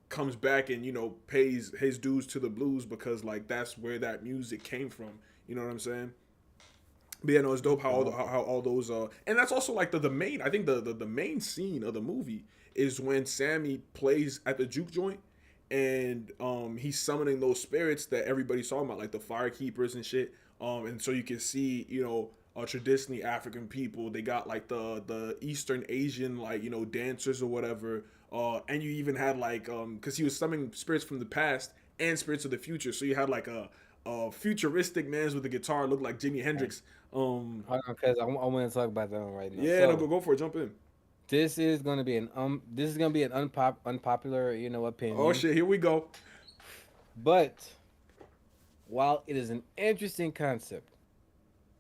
comes back and pays his dues to the blues, because like that's where that music came from. You know what I'm saying? But yeah, no, it's dope how how all those and that's also like the main, I think the main scene of the movie is when Sammy plays at the juke joint, and he's summoning those spirits that everybody's talking about, like the fire keepers and shit. And so you can see, traditionally African people, they got like the Eastern Asian, like dancers or whatever. And you even had like because he was summoning spirits from the past and spirits of the future, so you had like a futuristic man's with a guitar, looked like Jimi Hendrix. Hold on, cause I want to talk about that one right now. Yeah, no, So go for it, jump in. this is gonna be an unpopular Oh opinion, shit, here we go. but while it is an interesting concept,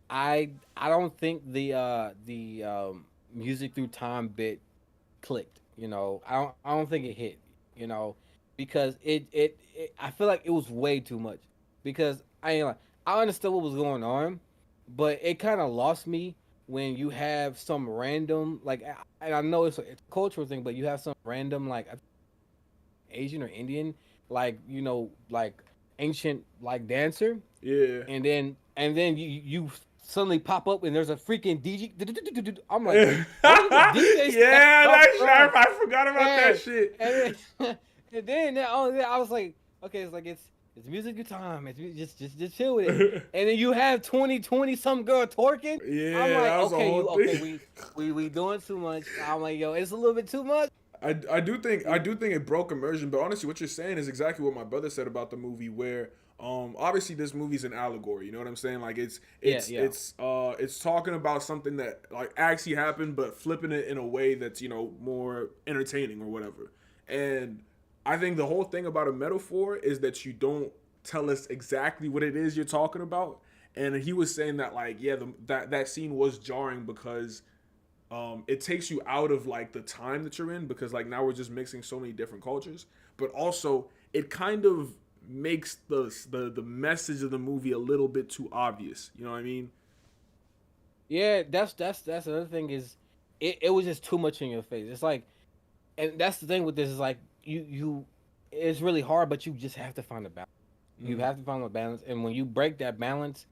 I don't think the music through time bit clicked. I don't think it hit. You know, because it I feel like it was way too much. Because I ain't like I understood what was going on, but it kind of lost me when you have some random like and I know it's a cultural thing, but you have some random like Asian or Indian like ancient like dancer, Yeah. and then you suddenly pop up and there's a freaking DJ. I'm like, where did the DJ set Yeah, come that shit, from? I forgot about Yeah, that shit. and then, I was like, okay, it's like it's music good time. Just chill with it. And then you have 2020 some girl twerking. I'm Yeah, like, that was the okay, whole you okay? thing. We doing too much. I'm like, yo, it's a little bit too much. I do think it broke immersion, but honestly, what you're saying is exactly what my brother said about the movie. Where obviously this movie's an allegory. You know what I'm saying? Like it's Yeah, it's yeah. it's it's talking about something that like actually happened, but flipping it in a way that's more entertaining or whatever. And I think the whole thing about a metaphor is that you don't tell us exactly what it is you're talking about. And he was saying that like yeah, that scene was jarring because it takes you out of like the time that you're in, because like now we're just mixing so many different cultures, but also it kind of makes the message of the movie a little bit too obvious. You know what I mean? Yeah, that's another thing is it was just too much in your face. It's like, and that's the thing with this is like you it's really hard, but you just have to find a balance. You Mm. have to find a balance, and when you break that balance,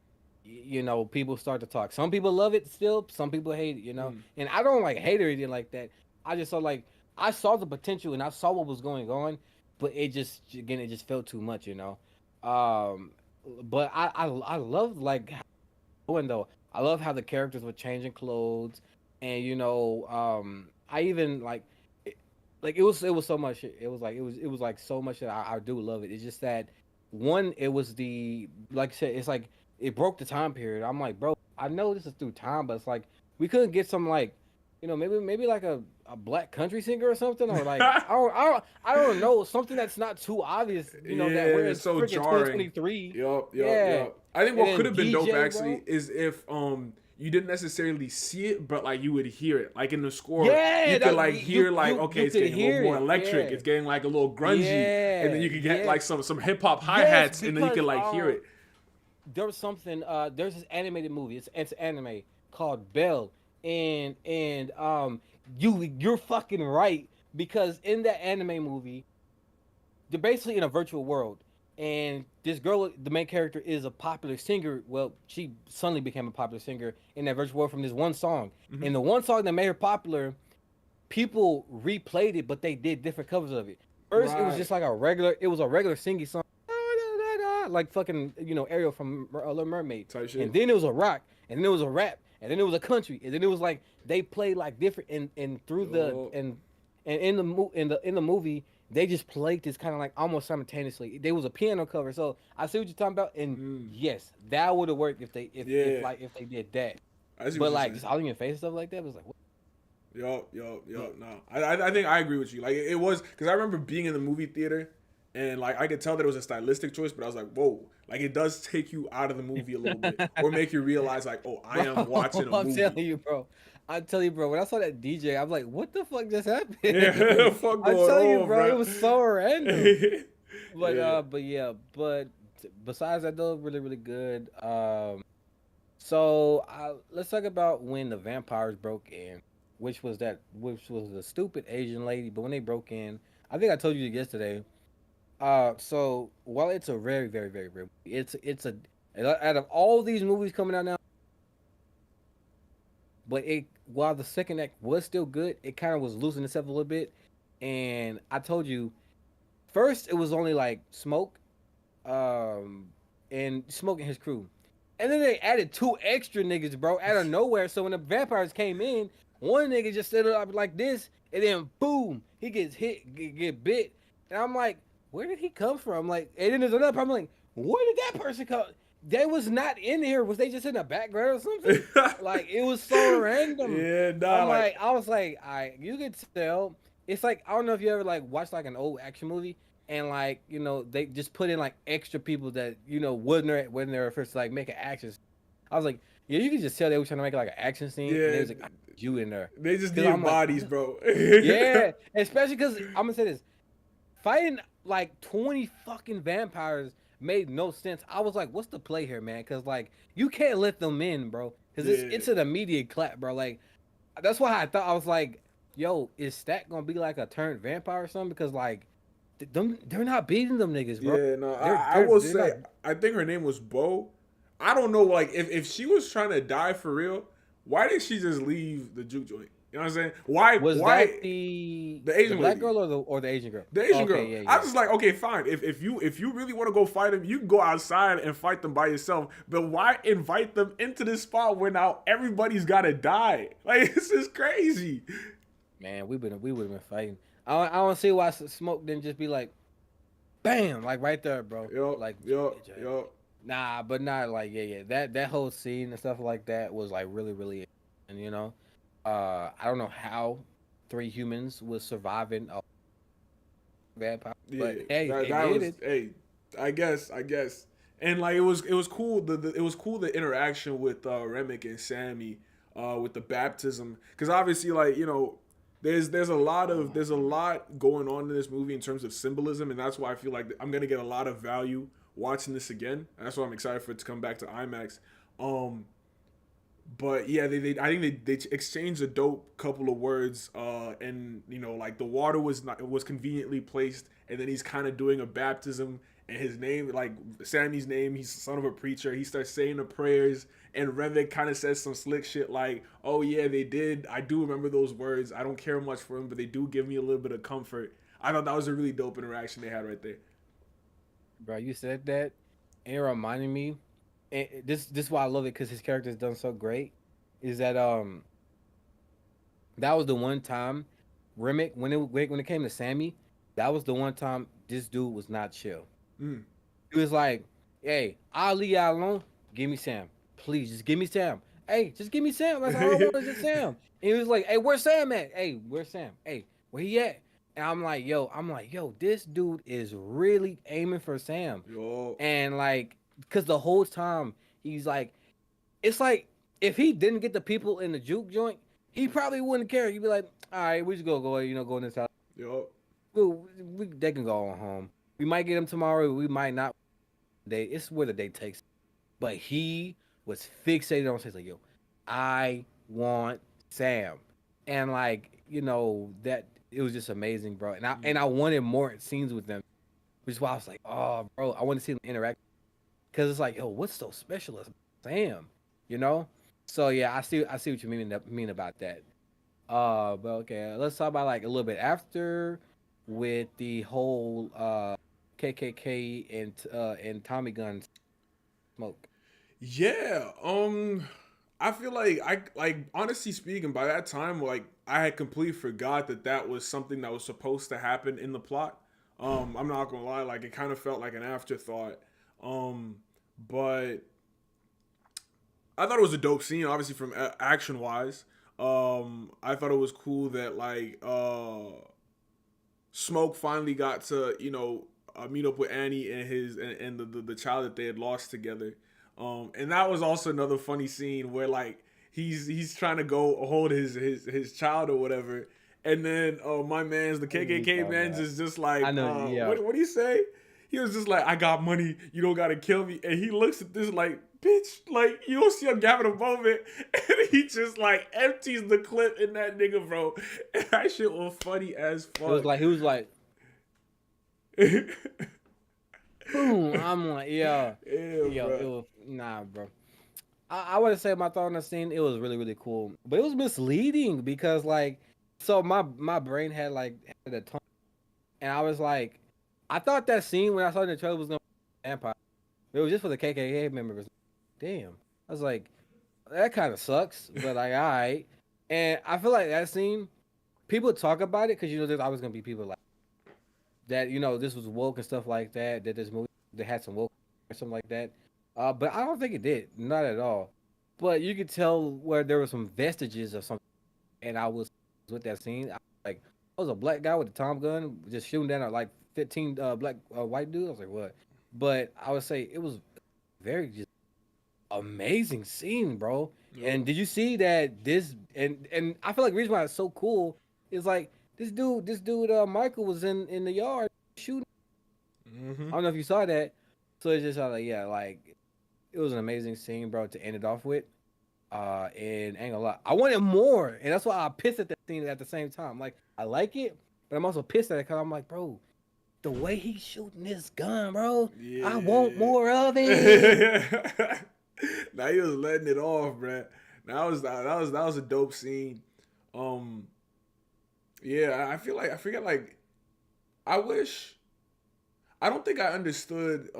people start to talk. Some people love it still, some people hate it. Mm. And I don't like hate or anything like that. I just saw like I saw the potential and I saw what was going on, but it just felt too much. Um, but I love like doing though. I love how the characters were changing clothes, and I even like it was so much. It was like so much that I do love it. It's just that one, it was the like I said, it's like it broke the time period. I'm like, bro, I know this is through time, but it's like we couldn't get some like maybe like a black country singer or something, or like I don't know, something that's not too obvious. That Yeah, we're in it's so freaking jarring. 2023. Yup. Yeah, I think and what could then have been dope DJ, actually bro. is if you didn't necessarily see it, but like you would hear it. Like in the score, you Yeah, could that like you hear like you okay, you it's could getting a little hear more it. electric. Yeah, It's getting like a little grungy, and then yeah, you could get yeah. like some hip hop hi Yes, hats, and then you because could like hear it. there was something. There's this animated movie. It's anime called Bell, and you're fucking right, because in that anime movie they're basically in a virtual world, and this girl, the main character, is a popular singer. Well, she suddenly became a popular singer in that virtual world from this one song. Mm-hmm. And the one song that made her popular, people replayed it, but they did different covers of it. First, it was Right. just like a regular. It was a regular singing song, like fucking Ariel from Little Mermaid. Type And shit. then it was a rock, and then it was a rap, and then it was a country, and then it was like they played like different. And through the Yo. and in the movie, they just played this kind of like almost simultaneously. There was a piano cover, so I see what you're talking about. And Mm. yes, that would have worked if they Yeah. if they did that. I see what But you're like saying. just all in your face and stuff like that was like, what? Yo. No, I think I agree with you. Like it was because I remember being in the movie theater, and like I could tell that it was a stylistic choice, but I was like, whoa, like it does take you out of the movie a little bit, or make you realize like, oh, I am watching Bro, a I'm movie. telling you, bro. I'm telling you, bro. When I saw that DJ, I'm like, what the fuck just Yeah, happened? fuck I'm going telling you, on, bro. It bro. was so random. Yeah. But yeah, but besides that, though, really, really good. So let's talk about when the vampires broke in, which was the stupid Asian lady. But when they broke in, I think I told you yesterday. So while it's a very, very, very, very, it's a out of all these movies coming out now, but it while the second act was still good, it kind of was losing itself a little bit. And I told you first it was only like Smoke, um, and Smoke and his crew, and then they added two extra niggas, bro, out of nowhere. So when the vampires came in, one nigga just stood up like this, and then boom, he gets hit, get bit, and I'm like, where did he come from? Like, and then there's another problem, like, where did that person come? They was not in here. Was they just in the background or something? Like it was so random. Yeah, nah, like I was like, you could tell. It's like I don't know if you ever like watched like an old action movie and like they just put in like extra people that wasn't there when they were first like making actions. I was like, yeah, you could just tell they were trying to make like an action scene, and they yeah, was like, I need you in there, they just because needed I'm like, bodies, what? bro. Yeah, especially because I'm gonna say this, fighting like 20 fucking vampires made no sense. I was like, what's the play here, man? Because like you can't let them in, bro, because Yeah, it's an immediate clap, bro. Like that's why I thought I was like, yo, is Stack gonna be like a turned vampire or something? Because like they're not beating them niggas, bro. yeah. No, They're I they're will they're say not. I think her name was Bo. I don't know, like if she was trying to die for real, why did she just leave the juke joint? You know what I'm saying? Was that Why the the Asian black lady? girl or the Asian girl? The Oh, Asian okay, girl. yeah, I yeah. was just like, okay, fine. If you really want to go fight them, you can go outside and fight them by yourself. But why invite them into this spot where now everybody's gotta die? Like this is crazy. Man, we would have been fighting. I don't see why Smoke didn't just be like, bam, like right there, bro. Yo, Like, yo, bitch, yo. nah, but not like yeah. That whole scene and stuff like that was like really, really, and I don't know how three humans was surviving a vampire, Yeah, but hey, they that did was it. hey. I guess, and like it was cool. It was cool the interaction with Remick and Sammy, with the baptism, because obviously like there's a lot going on in this movie in terms of symbolism, and that's why I feel like I'm gonna get a lot of value watching this again. And that's why I'm excited for it to come back to IMAX. Um, but yeah, they I think they exchanged a dope couple of words, and like the water was conveniently placed, and then he's kind of doing a baptism, and his name, like Sammy's name, he's the son of a preacher. He starts saying the prayers, and Revit kind of says some slick shit like, "Oh yeah, they did. I do remember those words. I don't care much for them, but they do give me a little bit of comfort." I thought that was a really dope interaction they had right there. Bro, you said that, and it reminded me, and this is why I love it because his character's done so great. Is that that was the one time, Remick when it came to Sammy, that was the one time this dude was not chill. Mm. He was like, "Hey, I'll leave y'all alone. Give me Sam, please. Just give me Sam. Hey, just give me Sam. That's all I want is just Sam." And he was like, "Hey, where's Sam at? Hey, where's Sam? Hey, where he at?" And I'm like, yo, this dude is really aiming for Sam, Yo, and like, cause the whole time he's like, it's like if he didn't get the people in the juke joint, he probably wouldn't care. He'd be like, all right, we just go in this house. yo, They can go on home. We might get him tomorrow. We might not. It's where the day takes. But he was fixated on saying like, yo, I want Sam, and like that it was just amazing, bro. And I wanted more scenes with them. which is why I was like, oh, bro, I want to see them interact because it's like, yo, what's so special as Sam, you know? So yeah, I see what you mean about that. But okay, let's talk about like a little bit after with the whole KKK and Tommy gun smoke. Yeah. I feel like honestly speaking, by that time, like I had completely forgot that that was something that was supposed to happen in the plot. I'm not gonna lie, like it kind of felt like an afterthought. Um, but I thought it was a dope scene, obviously from action wise. I thought it was cool that Smoke finally got to meet up with Annie and the child that they had lost together. And that was also another funny scene where like he's trying to go hold his child or whatever, and then my man's the I know you KKK talking man's about. is just I like know, yeah. what do you say? He was just like, I got money, you don't gotta kill me, and he looks at this like, bitch, like you don't see him having a moment, and he just like empties the clip in that nigga, bro. And that shit was funny as It was fuck. like he was like, boom. I'm like, yeah, Yeah, yo, it bro. was nah, bro. I would say my thought on the scene, it was really, really cool. But it was misleading because like so my brain had like had a ton and I was like I thought that scene when I saw it in the trailer was gonna be vampire. It was just for the KKK members. Damn. I was like, that kind of sucks, but like, all right. And I feel like that scene, people talk about it because there's always gonna be people like that. This was woke and stuff like that. That this movie that had some woke or something like that. But I don't think it did, not at all. But you could tell where there were some vestiges of something, and I was with that scene. I was like, I was a black guy with a Tom gun just shooting down at like 15 black white dudes. I was like, what? But I would say it was very just amazing scene, bro. Yep. And did you see that and I feel like the reason why it's so cool is like this dude Michael was in the yard shooting. Mm-hmm. I don't know if you saw that. So it's just like yeah, like it was an amazing scene, bro, to end it off with. And ain't gonna lie, I wanted more, and that's why I pissed at that scene at the same time. Like I like it, but I'm also pissed at it because I'm like, bro, the way he's shooting this gun, bro, I want Yeah. more of it. Now he was letting it off, bruh. That was a dope scene. Um, yeah, I feel like I forget like I wish I don't think I understood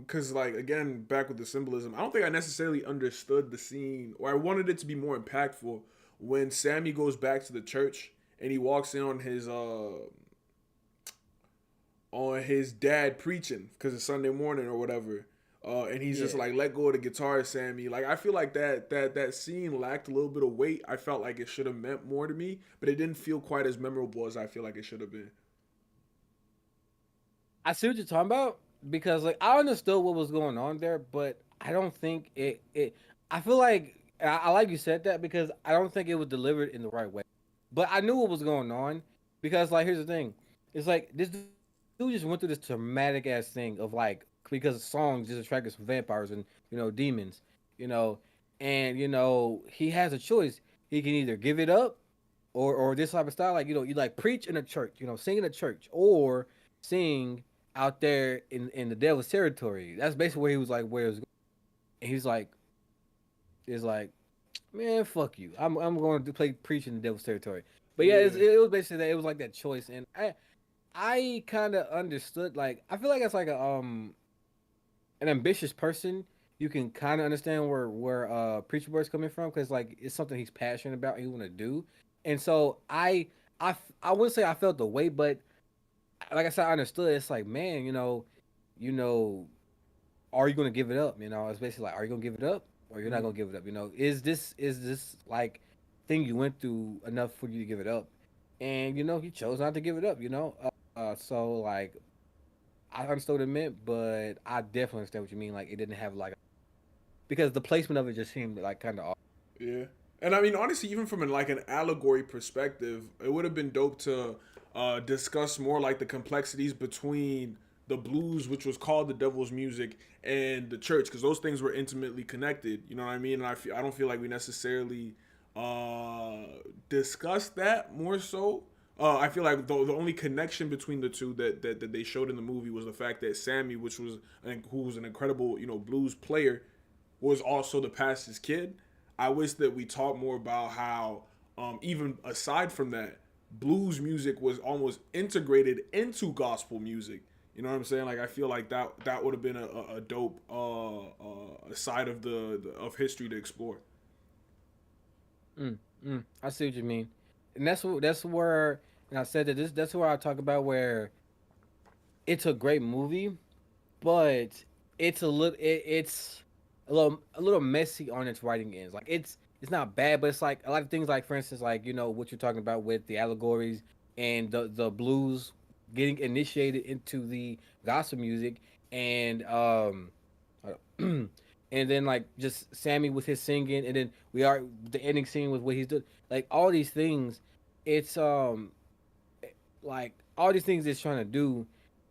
cuz like again back with the symbolism. I don't think I necessarily understood the scene or I wanted it to be more impactful when Sammy goes back to the church and he walks in on his dad preaching because it's Sunday morning or whatever. And he's just Yeah. like, "Let go of the guitar, Sammy." Like I feel like that scene lacked a little bit of weight. I felt like it should have meant more to me, but it didn't feel quite as memorable as I feel like it should have been. I see what you're talking about because like I understood what was going on there, but I don't think it. I feel like I like you said that because I don't think it was delivered in the right way. But I knew what was going on because like here's the thing, it's like this dude just went through this traumatic ass thing of like because songs just attracted some vampires and demons, you know, and he has a choice. He can either give it up or this type of style, like you like preach in a church, sing in a church, or sing out there in the devil's territory. That's basically where he was like, where it was. And he's like, is like, man, fuck you. I'm going to play preach in the devil's territory. But yeah, Yeah, it was basically that. It was like that choice, and I kind of understood. Like, I feel like it's like an ambitious person. You can kind of understand where preacher boy's coming from because like it's something he's passionate about. And he want to do, and so I wouldn't say I felt the weight, but like I said, I understood. It's like, man, you know, are you gonna give it up? It's basically like, are you gonna give it up or you're not mm, gonna give it up? Is this like thing you went through enough for you to give it up? And he chose not to give it up. So like I understood what it meant, but I definitely understand what you mean. Like it didn't have like because the placement of it just seemed like kind of off. yeah. And I mean, honestly, even from an allegory perspective, it would have been dope to discuss more like the complexities between the blues, which was called the devil's music, and the church, because those things were intimately connected. You know what I mean? And I don't feel like we necessarily discussed that more so. I feel like the only connection between the two that they showed in the movie was the fact that Sammy, which was who was an incredible blues player, was also the pastor's kid. I wish that we talked more about how even aside from that, blues music was almost integrated into gospel music. You know what I'm saying? Like I feel like that would have been a dope side of the of history to explore. I see what you mean, and that's where, and I said that that's where I talk about where it's a great movie, but it's a little messy on its writing ends. Like it's not bad, but it's like a lot of things. Like for instance, like what you're talking about with the allegories and the blues getting initiated into the gospel music, and and then like just Sammy with his singing, and then we are the ending scene with what he's doing. Like all these things, it's like all these things it's trying to do,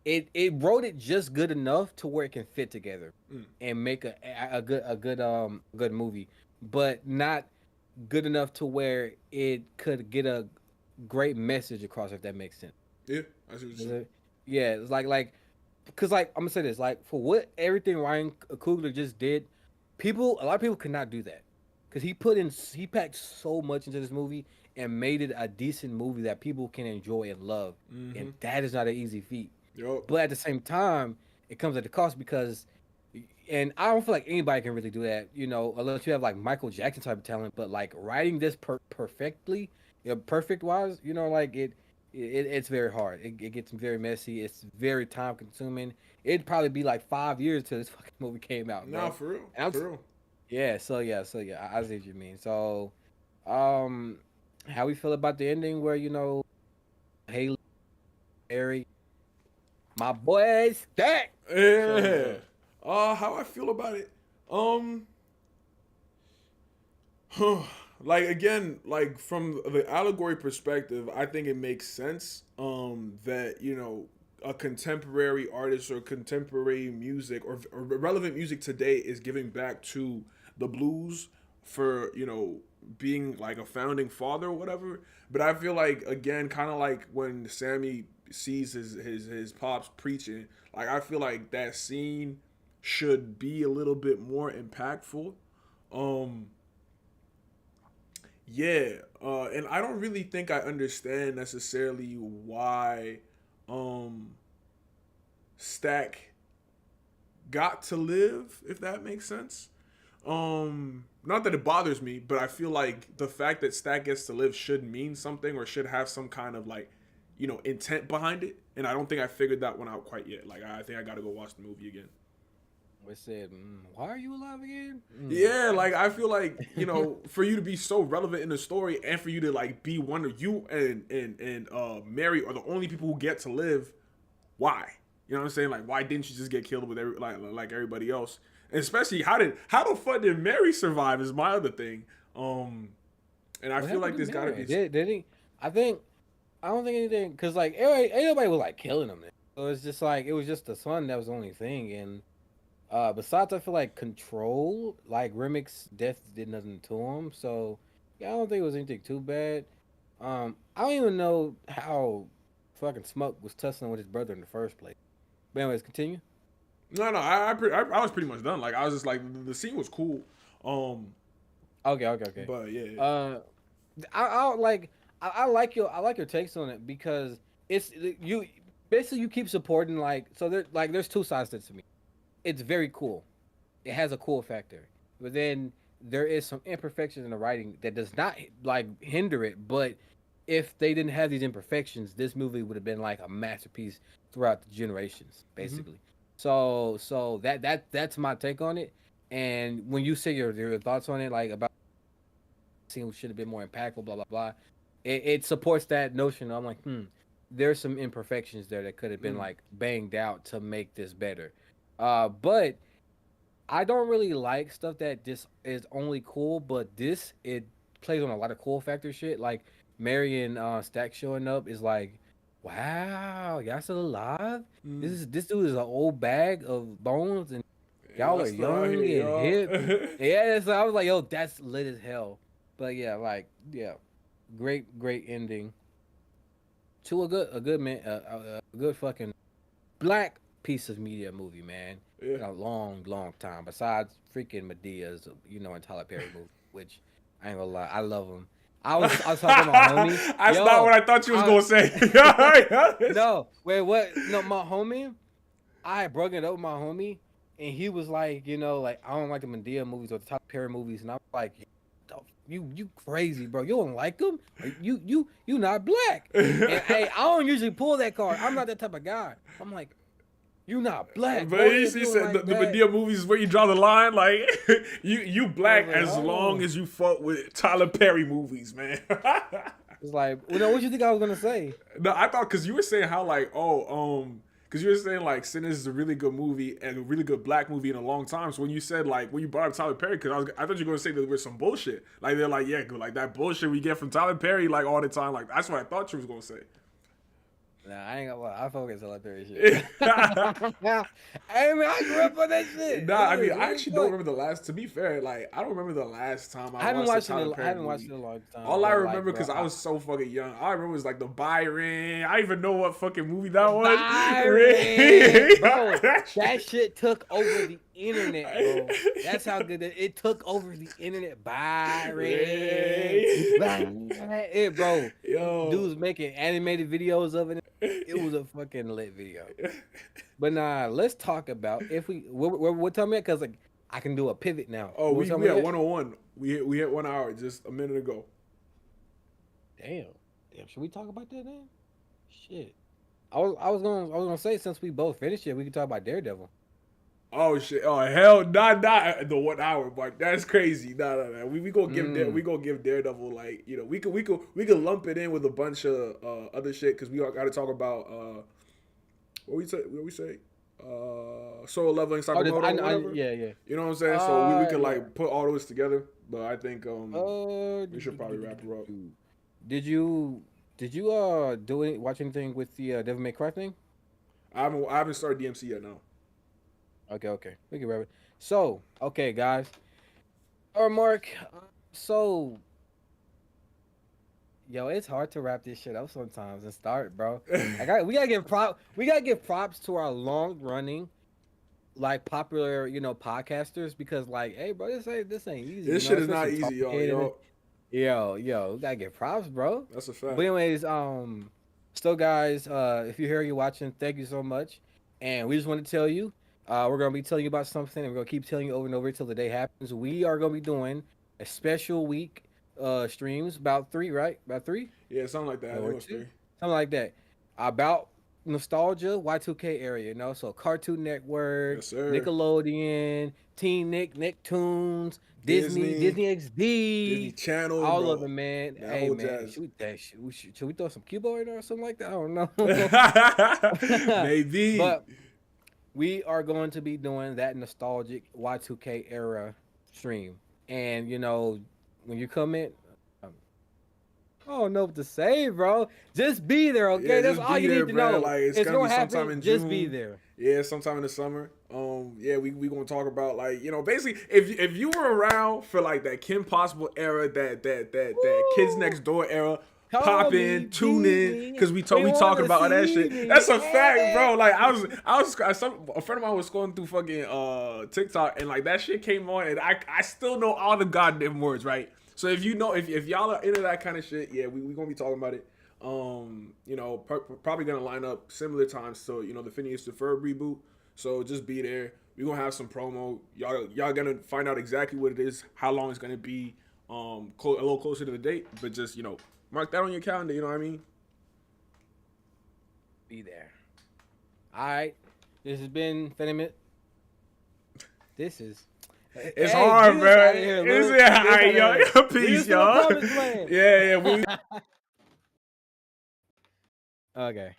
it wrote it just good enough to where it can fit together Mm. and make a good movie, but not good enough to where it could get a great message across, if that makes sense. Yeah, I see what you're Is saying. it? Yeah, it's like because like I'm gonna say this, like for what everything Ryan Coogler just did, a lot of people could not do that because he packed so much into this movie and made it a decent movie that people can enjoy and love, Mm-hmm. and that is not an easy feat. Yup. But at the same time, it comes at the cost because, and I don't feel like anybody can really do that, unless you have like Michael Jackson type of talent. But like writing this perfectly, perfect wise, like it's very hard. It gets very messy. It's very time consuming. It'd probably be like 5 years till this fucking movie came out, Nah, bro. for real, And for real. so yeah, I see what you mean. So, um, how we feel about the ending where Haley, Harry, my boy Stack shows Yeah. up. How I feel about it? Um, like again, like from the allegory perspective, I think it makes sense. That a contemporary artist or contemporary music or relevant music today is giving back to the blues for being like a founding father or whatever. But I feel like again, kind of like when Sammy sees his pops preaching, like I feel like that scene should be a little bit more impactful. Um, yeah, and I don't really think I understand necessarily why um Stack got to live, if that makes sense. Not that it bothers me, but I feel like the fact that Stack gets to live should mean something or should have some kind of like, intent behind it. And I don't think I figured that one out quite yet. Like I think I gotta go watch the movie again. We said, "Why are you alive again?" Yeah, I like just, I feel like for you to be so relevant in the story, and for you to like be one of you and Mary are the only people who get to live. Why? You know what I'm saying? Like, why didn't you just get killed with like everybody else? And especially, how the fuck did Mary survive? Is my other thing. And I what feel happened like to there's got to Mary? be. Did he? I think I don't think anything because like everybody was like killing him. So it's just like it was just the son that was the only thing. And besides, I feel like Control, like Remix death did nothing to him. So yeah, I don't think it was anything too bad. I don't even know how fucking Smoke was tussling with his brother in the first place. But anyways, continue. No, no, I was pretty much done. Like I was just like the scene was cool. Um, Okay. but yeah. Uh, I like I like your takes on it because it's you basically you keep supporting like so there's two sides to it to me. It's very cool. It has a cool factor, but then there is some imperfections in the writing that does not like hinder it. But if they didn't have these imperfections, this movie would have been like a masterpiece throughout the generations, Mm-hmm. basically. So that's my take on it. And when you say your thoughts on it, like about scene should have been more impactful, blah blah blah. It supports that notion. I'm like, there's some imperfections there that could have been Mm. like banged out to make this better. But I don't really like stuff that just is only cool, but this it plays on a lot of cool factor shit. Like Mary and Stack showing up is like, wow, y'all still alive? Mm. This dude is an old bag of bones, and y'all Y'all are still out young here, and hip. y'all. Yeah, so I was like, yo, that's lit as hell. But yeah, like yeah, great ending. to a good man, a good fucking black piece of media movie, man. Yeah. In a long, long time. Besides freaking Medea's, and Tyler Perry movie, which I ain't gonna lie, I love them. I was talking to my homie, That's not what yo, I thought you was I gonna say. no wait what no my homie, I had broken it up with my homie, and he was like, like I don't like the Medea movies or the Tyler Perry movies, and I was like, you crazy, bro? You don't like them? You not black? And hey, I don't usually pull that card. I'm not that type of guy. I'm like, you not black, But boy. he If you don't said like the that, Medea movies is where you draw the line. Like you I was black like, as hold long on. as you fuck with Tyler Perry movies, man. It's like, what you think I was gonna say? No, I thought because you were saying how like because you were saying like Sinners is a really good movie and a really good black movie in a long time. So when you said like when you brought up Tyler Perry, because I thought you were gonna say there was some bullshit. Like they're like yeah, like that bullshit we get from Tyler Perry like all the time. Like that's what I thought you was gonna say. Nah, I ain't gonna lie. I focus on that Perry shit. Hey man, I grew up on that shit. Nah, I mean, Hey, I what the actually don't fuck? remember the last. To be fair, like I don't remember the last time I I haven't watched a watched it. Tyler I Perry haven't watched it movie. in a long time. All I But like, remember, bro, because I was so fucking young, all I remember was like the Byron. I even know what fucking movie that was. Byron, bro, that shit took over the internet, bro. That's how good it took over the internet. Byron, Byron, bro. Yo. Dudes making animated videos of it. It was a fucking lit video. But nah, let's talk about if we what time yet? Cause like I can do a pivot now. Oh, What time we we at at? 101. We hit 1 hour just a minute ago. Damn, damn. Should we talk about that then? Shit. I was gonna say since we both finished it, we can talk about Daredevil. Oh shit! Oh hell, not the 1 hour mark. That's crazy. Nah. We gonna give Mm. we gonna give Daredevil like we could lump it in with a bunch of other shit because we all got to talk about what we say Soul Leveling Oh, Sakamoto or whatever. yeah, yeah. You know what I'm saying? So we could Yeah. like put all those together. But I think we Do, should do, do, probably do, wrap do, her up. do. Did you watch anything with the Devil May Cry thing? I haven't started DMC yet. No. Okay. We can wrap it. So, okay, guys. Mark. So, yo, it's hard to wrap this shit up sometimes and start, bro. We gotta give props to our long running, like popular, podcasters because like, hey, bro, this ain't easy, This shit is not especially easy, talking. yo. Yo, we gotta get props, bro. That's a But fact. anyways, still guys, if you're here, you're watching, thank you so much. And we just want to tell you, we're gonna be telling you about something, and we're gonna keep telling you over and over until the day happens. We are gonna be doing a special week streams about three, right? About three Yeah, something like that. I think or it was two, 3. something like that. About nostalgia, Y2K area, so Cartoon Network, Yes, sir. Nickelodeon, Teen Nicktoons, Disney, Disney, Disney Disney XD, Channel, all of bro. them, man. That Hey, whole man, jazz. should we throw some Cubo in there or something like that? I don't know. Maybe. But we are going to be doing that nostalgic Y2K era stream. And, when you come in, um, I don't know what to say, bro. Just be there, Yeah, okay? That's just all be you there, need to bro. know. Like it's It's gonna going be to sometime happen. in Just be June. there. Yeah, sometime in the summer. Yeah, we gonna talk about like basically if you were around for like that Kim Possible era, that Kids Woo! Next Door era, Call pop me, in, tune be in, me. because We we want talking to about all that see shit. me. That's a fact, Hey! bro. Like a friend of mine was scrolling through fucking TikTok and like that shit came on and I still know all the goddamn words, right? So if you know if y'all are into that kind of shit, yeah, we gonna be talking about it. Probably gonna line up similar times to the Phineas and Ferb reboot. So just be there. We're gonna have some promo. Y'all gonna find out exactly what it is, how long it's gonna be, a little closer to the date. But just mark that on your calendar. You know what I mean? Be there. All right. This has been Feniment. This is. It's Hey, hard, get us bro. out of here, It's Lou. yeah, Get all us out right, of here. yo. Lead Peace, us to the y'all. promised land. Yeah. We Okay.